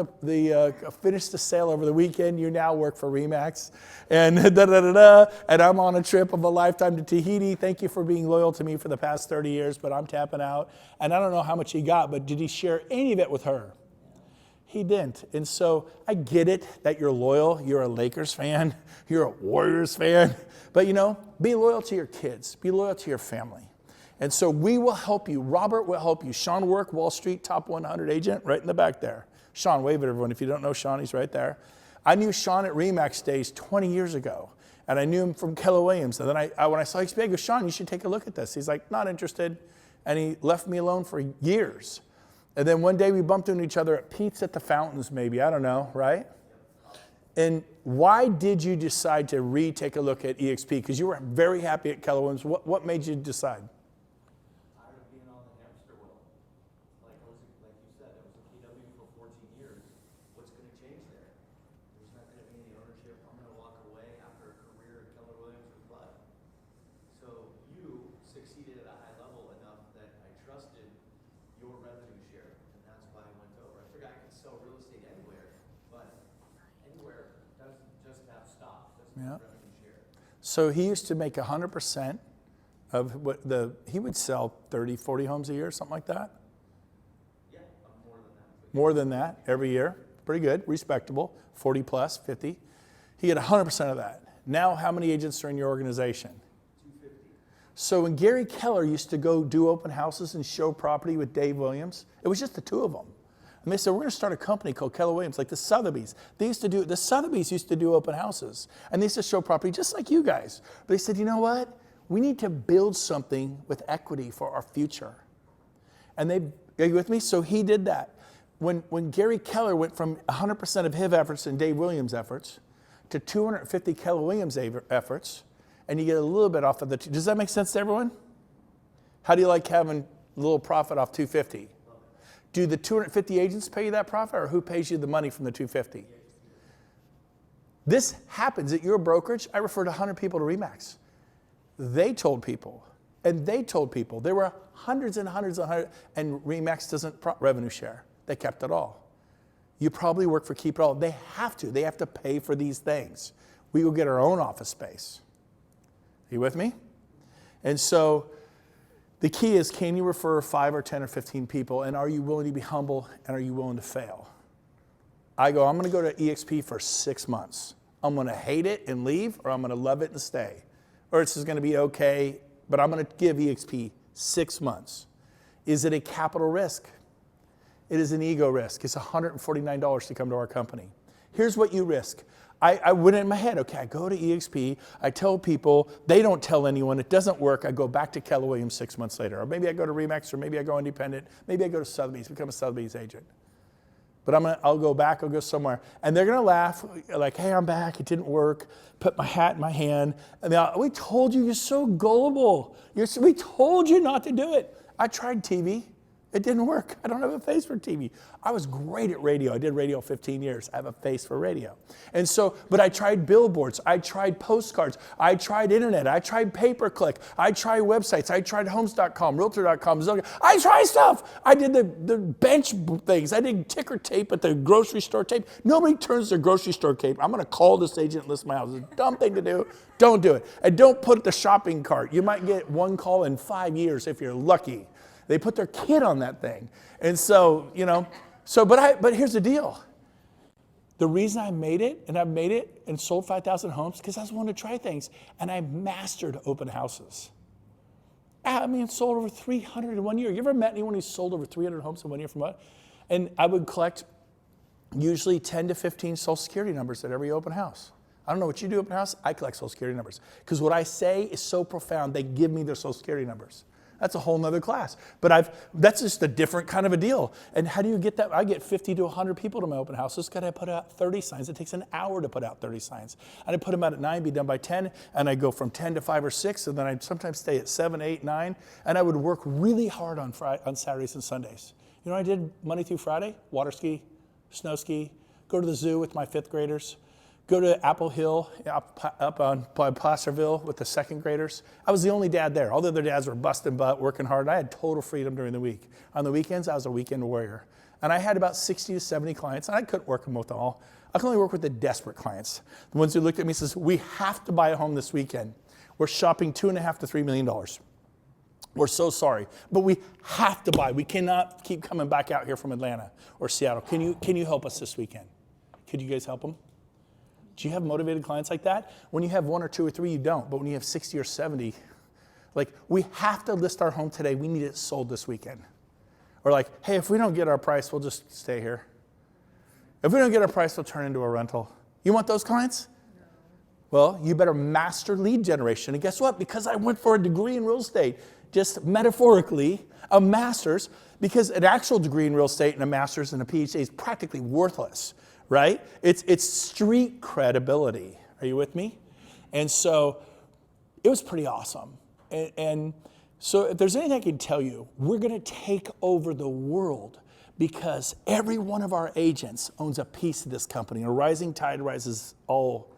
finished the sale over the weekend. You now work for Remax. And and I'm on a trip of a lifetime to Tahiti. Thank you for being loyal to me for the past 30 years, but I'm tapping out. And I don't know how much he got, but did he share any of it with her? He didn't. And so I get it that you're loyal. You're a Lakers fan. You're a Warriors fan. But, be loyal to your kids. Be loyal to your family. And so we will help you. Robert will help you. Sean Work, Wall Street, top 100 agent, right in the back there. Sean, wave at everyone. If you don't know Sean, he's right there. I knew Sean at Remax days 20 years ago. And I knew him from Keller Williams. And then when I saw XP, I go, Sean, you should take a look at this. He's like, not interested. And he left me alone for years. And then one day we bumped into each other at Pete's at the Fountains, maybe. I don't know, right? And why did you decide to take a look at EXP? Because you were very happy at Keller Williams. What made you decide? Tired of being on the hamster wheel. Like you said, I was a KW for 14 years. What's going to change there? There's not going to be any ownership. I'm going to walk away after a career at Keller Williams with Bud. So you succeeded at a high level enough that I trusted your revenue share, and that's why I went over. I figured I could sell real estate anywhere, but anywhere doesn't just have stock, doesn't have revenue share. So he used to make 100% of he would sell 30, 40 homes a year, something like that. Yeah, more than that. More than that every year. Pretty good, respectable, 40 plus, 50. He had 100% of that. Now, how many agents are in your organization? 250. So when Gary Keller used to go do open houses and show property with Dave Williams, it was just the two of them. And they said, we're going to start a company called Keller Williams, like the Sotheby's. The Sotheby's used to do open houses. And they used to show property just like you guys. But they said, you know what? We need to build something with equity for our future. And are you with me? So he did that. When Gary Keller went from 100% of his efforts and Dave Williams' efforts to 250 Keller Williams efforts, and you get a little bit off of the, does that make sense to everyone? How do you like having a little profit off 250? Do the 250 agents pay you that profit, or who pays you the money from the 250? This happens at your brokerage. I referred 100 people to RE/MAX. They told people, and they told people. There were hundreds and hundreds and hundreds, and RE/MAX doesn't revenue share. They kept it all. You probably work for Keep It All. They have to. They have to pay for these things. We will get our own office space. Are you with me? And so the key is, can you refer 5 or 10 or 15 people, and are you willing to be humble, and are you willing to fail? I'm going to go to EXP for 6 months. I'm going to hate it and leave, or I'm going to love it and stay. Or it's just going to be okay, but I'm going to give EXP 6 months. Is it a capital risk? It is an ego risk. It's $149 to come to our company. Here's what you risk. I went in my head, okay, I go to EXP, I tell people, they don't tell anyone, it doesn't work, I go back to Keller Williams 6 months later. Or maybe I go to RE/MAX, or maybe I go independent, maybe I go to Sotheby's, become a Sotheby's agent. But I'll go back, I'll go somewhere. And they're gonna laugh, like, hey, I'm back, it didn't work, put my hat in my hand. And we told you, you're so gullible. We told you not to do it. I tried TV. It didn't work. I don't have a face for TV. I was great at radio. I did radio 15 years. I have a face for radio. And so, but I tried billboards. I tried postcards. I tried internet. I tried pay-per-click. I tried websites. I tried homes.com, realtor.com, Zillow. I tried stuff. I did the bench things. I did ticker tape at the grocery store tape. Nobody turns their grocery store tape. I'm going to call this agent and list my house. It's a dumb thing to do. Don't do it. And don't put the shopping cart. You might get one call in 5 years if you're lucky. They put their kid on that thing. And so, but here's the deal. The reason I made it, and I've made it and sold 5,000 homes, because I was willing to try things. And I mastered open houses. Sold over 300 in 1 year. You ever met anyone who sold over 300 homes in 1 year from what? And I would collect usually 10 to 15 social security numbers at every open house. I don't know what you do open house. I collect social security numbers. Because what I say is so profound, they give me their social security numbers. That's a whole nother class. But that's just a different kind of a deal. And how do you get that? I get 50 to 100 people to my open house. Just got to put out 30 signs. It takes an hour to put out 30 signs. And I put them out at 9, be done by 10, and I go from 10 to 5 or 6, and then I'd sometimes stay at 7, 8, 9, and I would work really hard on Saturdays and Sundays. You know what I did Monday through Friday? Water ski, snow ski, go to the zoo with my 5th graders, go to Apple Hill up on Placerville with the 2nd graders. I was the only dad there. All the other dads were busting butt, working hard. I had total freedom during the week. On the weekends, I was a weekend warrior. And I had about 60 to 70 clients, and I couldn't work them with all. I could only work with the desperate clients. The ones who looked at me and says, we have to buy a home this weekend. We're shopping $2.5 to $3 million. We're so sorry, but we have to buy. We cannot keep coming back out here from Atlanta or Seattle. Can you help us this weekend? Could you guys help them? Do you have motivated clients like that? When you have 1 or 2 or 3, you don't. But when you have 60 or 70, like, we have to list our home today. We need it sold this weekend. Or like, hey, if we don't get our price, we'll just stay here. If we don't get our price, we'll turn into a rental. You want those clients? No. Well, you better master lead generation. And guess what? Because I went for a degree in real estate, just metaphorically, a master's, because an actual degree in real estate and a master's and a PhD is practically worthless. Right? It's street credibility. Are you with me? And so it was pretty awesome. And so if there's anything I can tell you, we're going to take over the world because every one of our agents owns a piece of this company. A rising tide rises all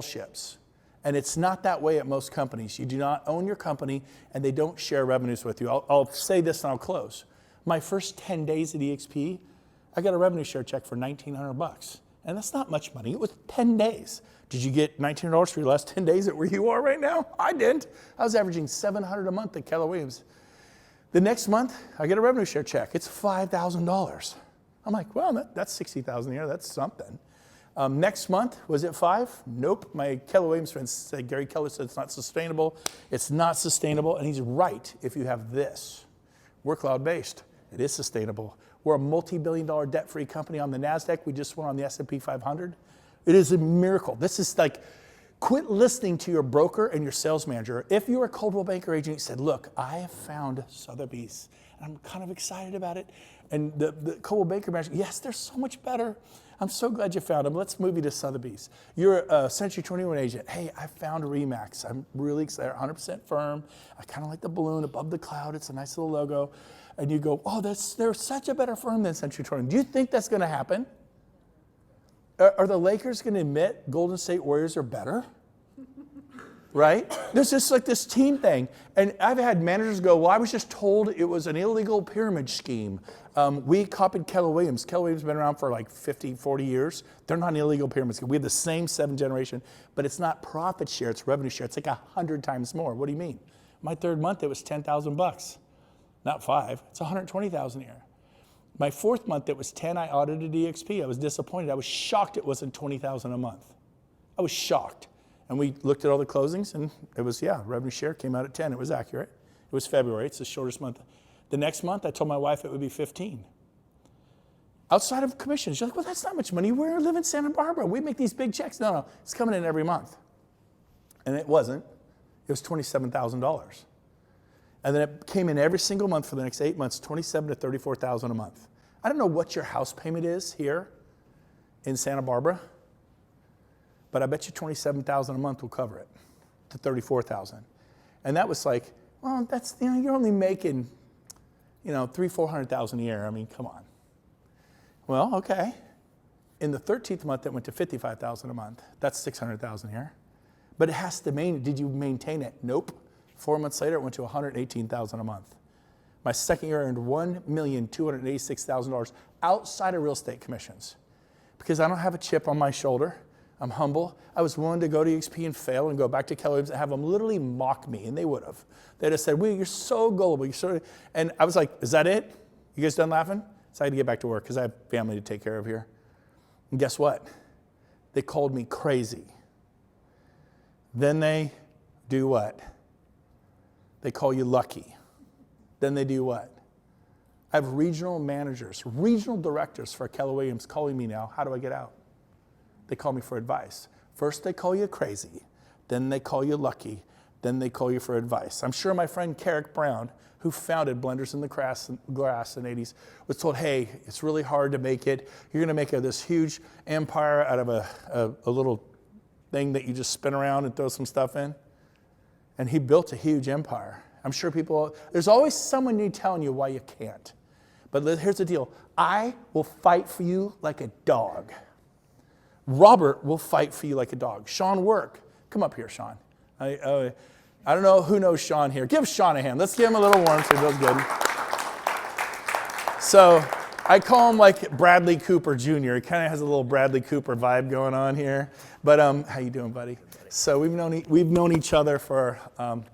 ships. And it's not that way at most companies. You do not own your company, and they don't share revenues with you. I'll say this and I'll close. My first 10 days at EXP, I got a revenue share check for $1,900. And that's not much money. It was 10 days. Did you get $1,900 for your last 10 days at where you are right now? I didn't. I was averaging $700 a month at Keller Williams. The next month, I get a revenue share check. It's $5,000. I'm like, well, that's $60,000 a year. That's something. Next month, was it 5? Nope. My Keller Williams friend said, Gary Keller said it's not sustainable. It's not sustainable. And he's right if you have this. We're cloud-based. It is sustainable. We're a multi-billion-dollar debt-free company on the NASDAQ. We just went on the S&P 500. It is a miracle. This is like, quit listening to your broker and your sales manager. If you're a Coldwell Banker agent, you said, look, I have found Sotheby's, and I'm kind of excited about it. And the Coldwell Banker manager, yes, they're so much better. I'm so glad you found them. Let's move you to Sotheby's. You're a Century 21 agent. Hey, I found RE/MAX. I'm really excited, 100% firm. I kind of like the balloon above the cloud. It's a nice little logo. And you go, oh, they're such a better firm than Century 21. Do you think that's going to happen? Are the Lakers going to admit Golden State Warriors are better? Right? There's just like this team thing. And I've had managers go, well, I was just told it was an illegal pyramid scheme. We copied Keller Williams. Keller Williams has been around for like 50, 40 years. They're not an illegal pyramid scheme. We have the same 7th generation, but it's not profit share, it's revenue share. It's like 100 times more. What do you mean? My 3rd month, it was $10,000. Not 5, it's $120,000 a year. My 4th month, it was 10, I audited EXP. I was disappointed. I was shocked it wasn't $20,000 a month. I was shocked. And we looked at all the closings, and it was, revenue share came out at 10. It was accurate. It was February. It's the shortest month. The next month, I told my wife it would be 15. Outside of commissions, you're like, well, that's not much money. We live in Santa Barbara. We make these big checks. No, it's coming in every month. And it wasn't. It was $27,000. And then it came in every single month for the next 8 months, $27,000 to $34,000 a month. I don't know what your house payment is here in Santa Barbara, but I bet you $27,000 a month will cover it to $34,000. And that was like, well, that's, you're only making, $300,000-$400,000 a year. I mean, come on. Well, okay. In the 13th month, it went to $55,000 a month. That's $600,000 a year. But it has to did you maintain it? Nope. 4 months later, it went to $118,000 a month. My second year, I earned $1,286,000 outside of real estate commissions. Because I don't have a chip on my shoulder. I'm humble. I was willing to go to EXP and fail and go back to Keller Williams and have them literally mock me, and they would have. They'd have said, well, you're so gullible. And I was like, is that it? You guys done laughing? So I had to get back to work because I have family to take care of here. And guess what? They called me crazy. Then they do what? They call you lucky. Then they do what? I have regional managers, regional directors for Keller Williams calling me now. How do I get out? They call me for advice. First they call you crazy. Then they call you lucky. Then they call you for advice. I'm sure my friend Carrick Brown, who founded Blenders in the Glass in the 80s, was told, hey, it's really hard to make it. You're going to make this huge empire out of a little thing that you just spin around and throw some stuff in. And he built a huge empire. I'm sure there's always someone new telling you why you can't. But here's the deal. I will fight for you like a dog. Robert will fight for you like a dog. Sean Work. Come up here, Sean. I don't know who knows Sean here. Give Sean a hand. Let's give him a little warm so he feels good. So I call him like Bradley Cooper Jr. He kind of has a little Bradley Cooper vibe going on here. But how you doing, buddy? So we've known each other for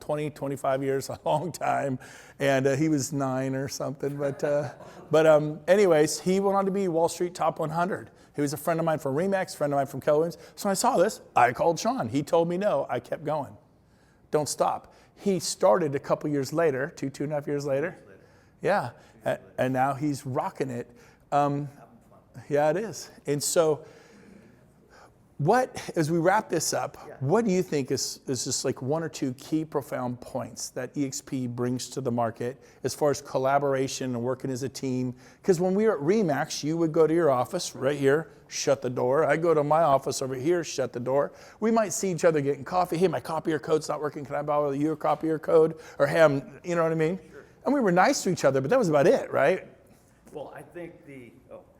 20, 25 years, a long time. And he was 9 or something. But anyways, he went on to be Wall Street Top 100. He was a friend of mine from RE/MAX, friend of mine from Keller Williams. So when I saw this, I called Sean. He told me no. I kept going. Don't stop. He started a couple years later, 2.5 years later. Yeah. And now he's rocking it. Yeah, it is. And so as we wrap this up, what do you think is just like 1 or 2 key profound points that EXP brings to the market as far as collaboration and working as a team? Because when we were at RE/MAX, you would go to your office right here, shut the door. I go to my office over here, shut the door. We might see each other getting coffee. Hey, my copier code's not working. Can I borrow your copier code? Or hey, you know what I mean? Sure. And we were nice to each other, but that was about it, right? Well, I think here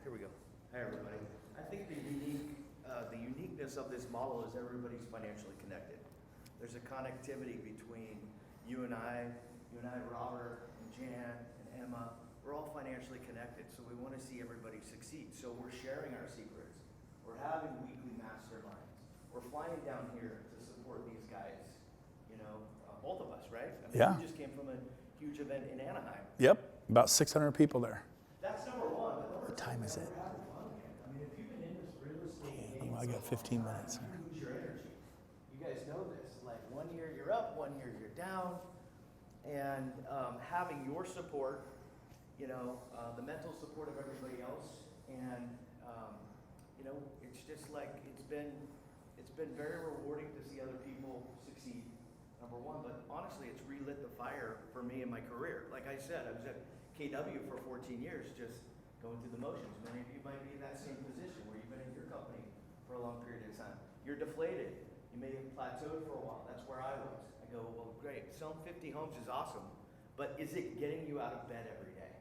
we go. Hi, everybody. I think the uniqueness of this model is everybody's financially connected. There's a connectivity between you and I, Robert, and Jan, and Emma. We're all financially connected, so we want to see everybody succeed. So we're sharing our secrets. We're having weekly masterminds. We're flying down here to support these guys, you know, both of us, right? I mean, Yeah. We just came from a huge event in Anaheim. Yep, about 600 people there. That's number one. But number What time is it? we're having fun again. I mean, if you've been in this real estate game, I got 15 minutes. you lose your energy. You guys know this. Like 1 year you're up, 1 year you're down, and having your support, you know, the mental support of everybody else, and you know, it's just like it's been very rewarding to see other people succeed. Number one, but honestly, it's relit the fire for me in my career. Like I said, I was at KW for 14 years, just going through the motions. Many of you might be in that same position where you've been in your company for a long period of time. You're deflated. You may have plateaued for a while. That's where I was. I go, well, great. Selling 50 homes is awesome, but is it getting you out of bed every day?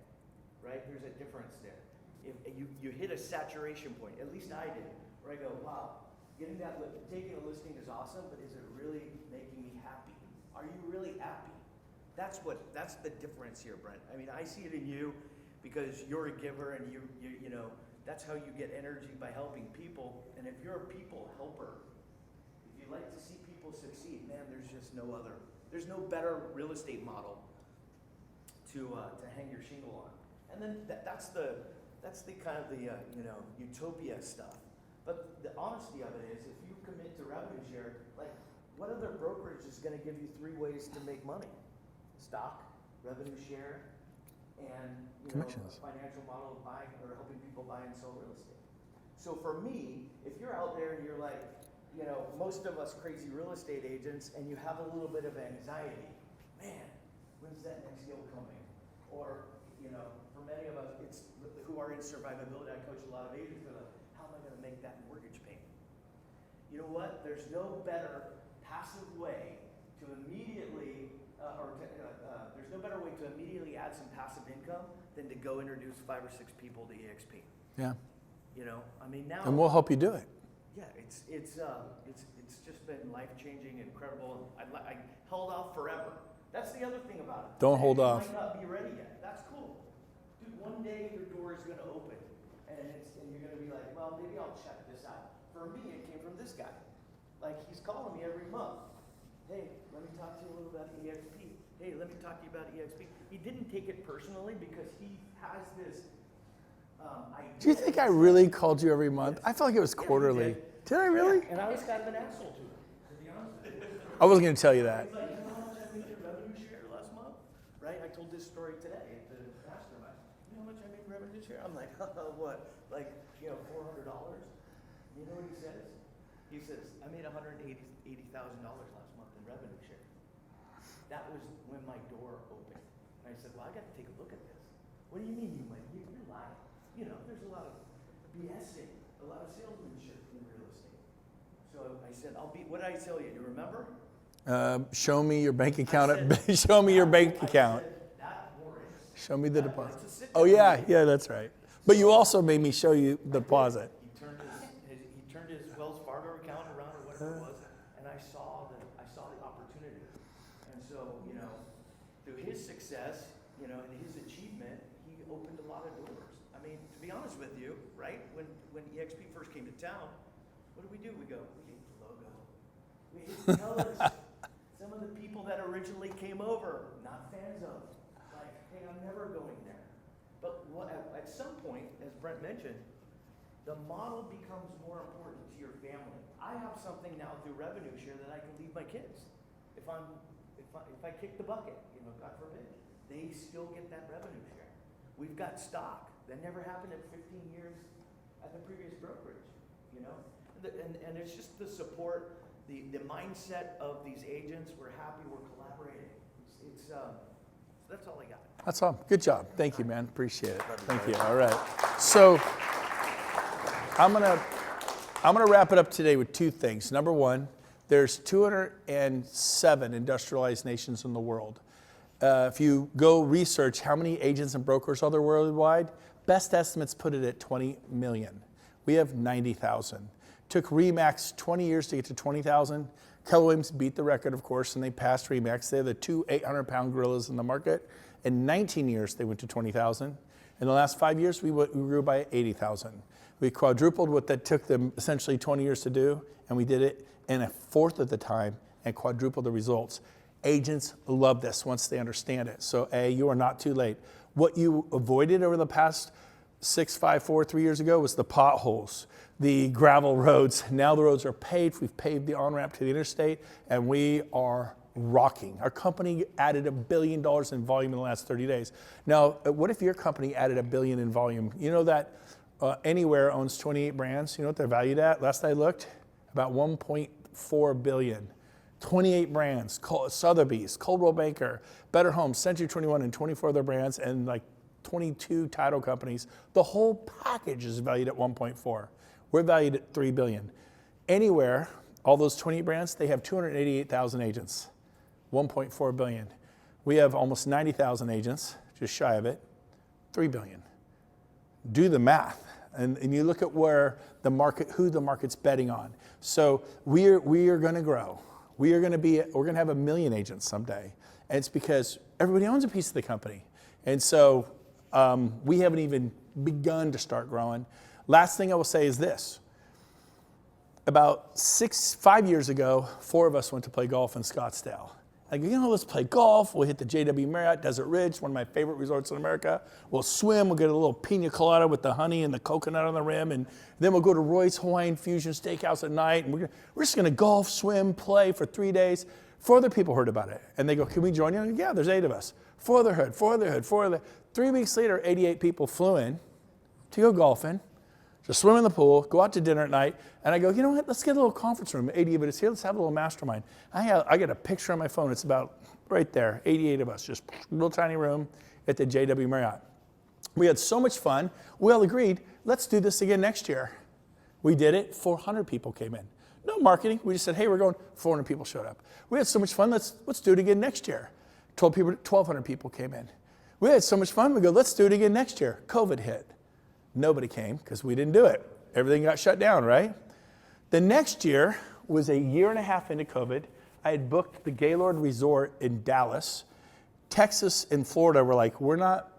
Right? There's a difference there. If you hit a saturation point, at least I did, where I go, wow, taking a listing is awesome, but is it really making me happy? Are you really happy? That's the difference here, Brent. I mean, I see it in you because you're a giver, and you know, that's how you get energy, by helping people. And if you're a people helper, if you like to see people succeed, man, there's no better real estate model to hang your shingle on. And then that's the kind of the you know, utopia stuff. But the honesty of it is, if you commit to revenue share, like, what other brokerage is going to give you 3 ways to make money? Stock, revenue share, and Commissions. a financial model of buying or helping people buy and sell real estate. So for me, if you're out there and you're like, you know, most of us crazy real estate agents, and you have a little bit of anxiety, man, when's that next deal coming? Or, you know, for many of us, it's who are in survivability. I coach a lot of agents who are like, how am I going to make that mortgage payment? You know what? There's no better passive way to immediately, there's no better way to immediately add some passive income than to go introduce 5 or 6 people to EXP. Yeah. You know, I mean now. And we'll help you do it. Yeah, it's just been life-changing, incredible. I held off forever. That's the other thing about it. Don't hold off. You might not be ready yet. That's cool. Dude, one day your door is going to open, and you're going to be like, well, maybe I'll check this out. For me, it came from this guy. Like, he's calling me every month. Hey, let me talk to you a little about EXP. Hey, let me talk to you about EXP. He didn't take it personally because he has this idea. Do you think I really called you every month? I felt like it was quarterly. did. Did I really? Yeah, and I was kind of an asshole to him, to be honest with you. I wasn't going to tell you that. He's like, you know how much I made in revenue share last month? Right? I told this story today at the mastermind. You know how much I made in revenue share? I'm like, what? Like, you know, $400? You know what he says? He says, I made $180,000 last month in revenue share. That was when my door opened. And I said, well, I got to take a look at this. What do you mean you're lying? You know, there's a lot of BSing, a lot of salesmanship in real estate. So I said, what did I tell you? Do you remember? Show me your bank account. said- Show me your bank account. I said, that warrants. Show me the It's deposit. a sit Oh, down yeah. meeting. Yeah, that's right. But you also made me show you the deposit. He turned his Wells Fargo account around or whatever it was, and I saw the opportunity. And so, you know, through his success, you know, and his achievement, he opened a lot of doors. I mean, to be honest with you, right? When EXP first came to town, what do? We go, we hate the logo. We hate the colors. Some of the people that originally came over, not fans of. Like, hey, I'm never going there. But at some point, as Brent mentioned, the model becomes more important to your family. I have something now through revenue share that I can leave my kids. If I kick the bucket, you know, God forbid, they still get that revenue share. We've got stock. That never happened in 15 years at the previous brokerage, you know? And it's just the support, the mindset of these agents. We're happy, we're collaborating. That's all I got. That's all. Good job. Thank you, man. Appreciate it. Thank you. All right. So I'm gonna wrap it up today with 2 things. Number 1, there's 207 industrialized nations in the world. If you go research how many agents and brokers are there worldwide, best estimates put it at 20 million. We have 90,000. Took RE/MAX 20 years to get to 20,000. Keller Williams beat the record, of course, and they passed RE/MAX. They're the 2 800-pound gorillas in the market. In 19 years, they went to 20,000. In the last 5 years, we grew by 80,000. We quadrupled what that took them essentially 20 years to do, and we did it in a fourth of the time and quadrupled the results. Agents love this once they understand it. So A, you are not too late. What you avoided over the past 6, 5, 4, 3 years ago was the potholes, the gravel roads. Now the roads are paved. We've paved the on-ramp to the interstate, and we are rocking. Our company added $1 billion in volume in the last 30 days. Now, what if your company added $1 billion in volume? You know that Anywhere owns 28 brands. You know what they're valued at? Last I looked, about $1.4 billion. 28 brands, Sotheby's, Coldwell Banker, Better Homes, Century 21, and 24 other brands, and like 22 title companies. The whole package is valued at 1.4. We're valued at $3 billion. Anywhere, all those 28 brands, they have 288,000 agents, 1.4 billion. We have almost 90,000 agents, just shy of it, 3 billion. Do the math, and you look at where the market, who the market's betting on. So we are going to grow. We're going to have 1 million agents someday, and it's because everybody owns a piece of the company, and so we haven't even begun to start growing. Last thing I will say is this: about 5 years ago, 4 of us went to play golf in Scottsdale. I go, let's play golf. We'll hit the JW Marriott, Desert Ridge, one of my favorite resorts in America. We'll swim. We'll get a little pina colada with the honey and the coconut on the rim. And then we'll go to Roy's Hawaiian Fusion Steakhouse at night. And we're just going to golf, swim, play for 3 days. 4 other people heard about it. And they go, can we join you? And I go, yeah, there's 8 of us. 4 other heard. 3 weeks later, 88 people flew in to go golfing, to swim in the pool, go out to dinner at night. And I go, you know what, let's get a little conference room. 80 of us here, let's have a little mastermind. I get a picture on my phone. It's about right there, 88 of us, just a little tiny room at the JW Marriott. We had so much fun. We all agreed, let's do this again next year. We did it. 400 people came in. No marketing. We just said, hey, we're going. 400 people showed up. We had so much fun. Let's do it again next year. 1,200 people came in. We had so much fun. We go, let's do it again next year. COVID hit. Nobody came because we didn't do it. Everything got shut down, right? The next year was a year and a half into COVID. I had booked the Gaylord Resort in Dallas. Texas and Florida were like, we're not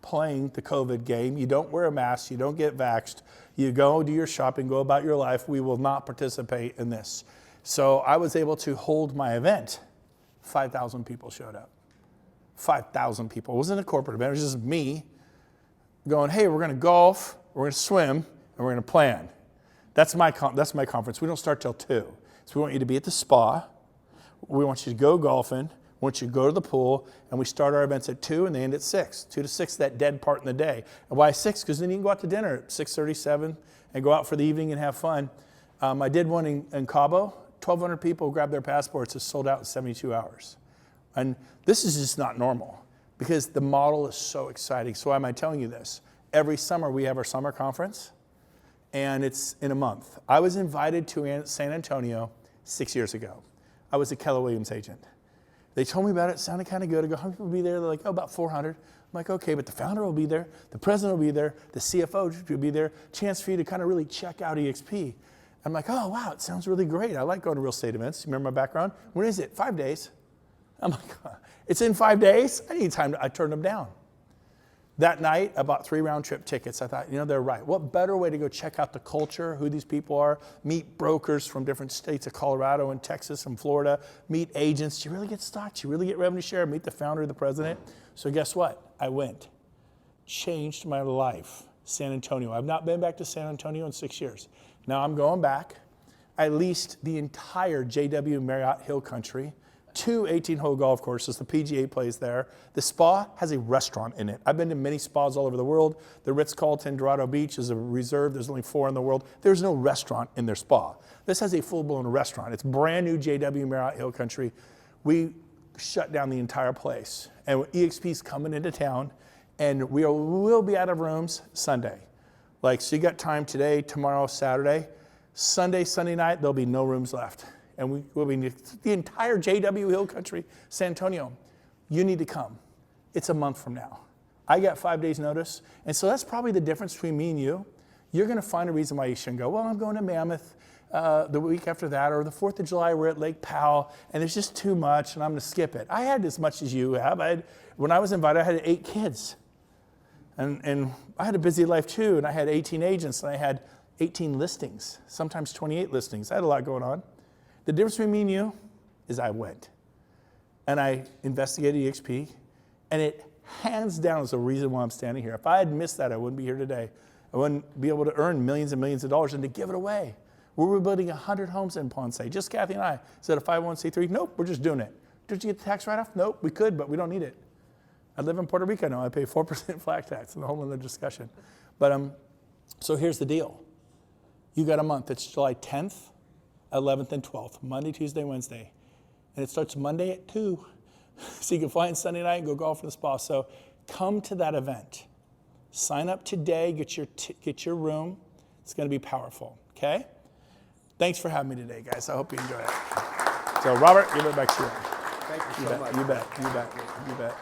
playing the COVID game. You don't wear a mask. You don't get vaxxed. You go do your shopping, go about your life. We will not participate in this. So I was able to hold my event. 5,000 people showed up. 5,000 people. It wasn't a corporate event. It was just me going, hey, we're going to golf, we're going to swim, and we're going to plan. That's my conference. We don't start till 2. So we want you to be at the spa. We want you to go golfing. We want you to go to the pool. And we start our events at 2 and they end at 6. 2 to 6, that dead part in the day. And why 6? Because then you can go out to dinner at 6:37 and go out for the evening and have fun. I did one in Cabo. 1,200 people grabbed their passports. It's sold out in 72 hours. And this is just not normal because the model is so exciting. So why am I telling you this? Every summer we have our summer conference, and it's in a month. I was invited to San Antonio 6 years ago. I was a Keller Williams agent. They told me about it. It sounded kind of good. I go, how many people will be there? They're like, oh, about 400. I'm like, okay, but the founder will be there. The president will be there. The CFO will be there. Chance for you to kind of really check out EXP. I'm like, oh, wow, it sounds really great. I like going to real estate events. You remember my background? When is it? 5 days. I'm like, it's in 5 days? I need time. I turned them down. That night, I bought 3 round-trip tickets. I thought, they're right. What better way to go check out the culture, who these people are, meet brokers from different states of Colorado and Texas and Florida, meet agents. You really get stocks. You really get revenue share. Meet the founder, the president. So guess what? I went. Changed my life. San Antonio. I've not been back to San Antonio in 6 years. Now I'm going back. I leased the entire JW Marriott Hill Country. 2 18-hole golf courses. The PGA plays there. The spa has a restaurant in it. I've been to many spas all over the world. The Ritz-Carlton Dorado Beach is a reserve. There's only 4 in the world. There's no restaurant in their spa. This has a full-blown restaurant. It's brand new JW Marriott Hill Country. We shut down the entire place. And EXP's coming into town, and we'll be out of rooms Sunday. So you got time today, tomorrow, Saturday. Sunday night, there'll be no rooms left. And we'll be the entire JW Hill Country, San Antonio. You need to come. It's a month from now. I got 5 days notice. And so that's probably the difference between me and you. You're going to find a reason why you shouldn't go. Well, I'm going to Mammoth the week after that, or the 4th of July, we're at Lake Powell, and there's just too much, and I'm going to skip it. I had as much as you have. When I was invited, I had 8 kids. And I had a busy life too, and I had 18 agents, and I had 18 listings, sometimes 28 listings. I had a lot going on. The difference between me and you is I went. And I investigated EXP, and it hands down is the reason why I'm standing here. If I had missed that, I wouldn't be here today. I wouldn't be able to earn millions and millions of dollars and to give it away. We're rebuilding 100 homes in Ponce, just Kathy and I. Is that a 501c3? Nope, we're just doing it. Did you get the tax write-off? Nope, we could, but we don't need it. I live in Puerto Rico now. I pay 4% flat tax, and a whole other discussion. But so here's the deal. You got a month. It's July 10th, 11th, and 12th, Monday, Tuesday, Wednesday. And it starts Monday at 2. So you can fly in Sunday night and go golf in the spa. So come to that event. Sign up today. Get your room. It's going to be powerful, okay? Thanks for having me today, guys. I hope you enjoy it. So, Robert, give it back to you. Thank you so much. You bet.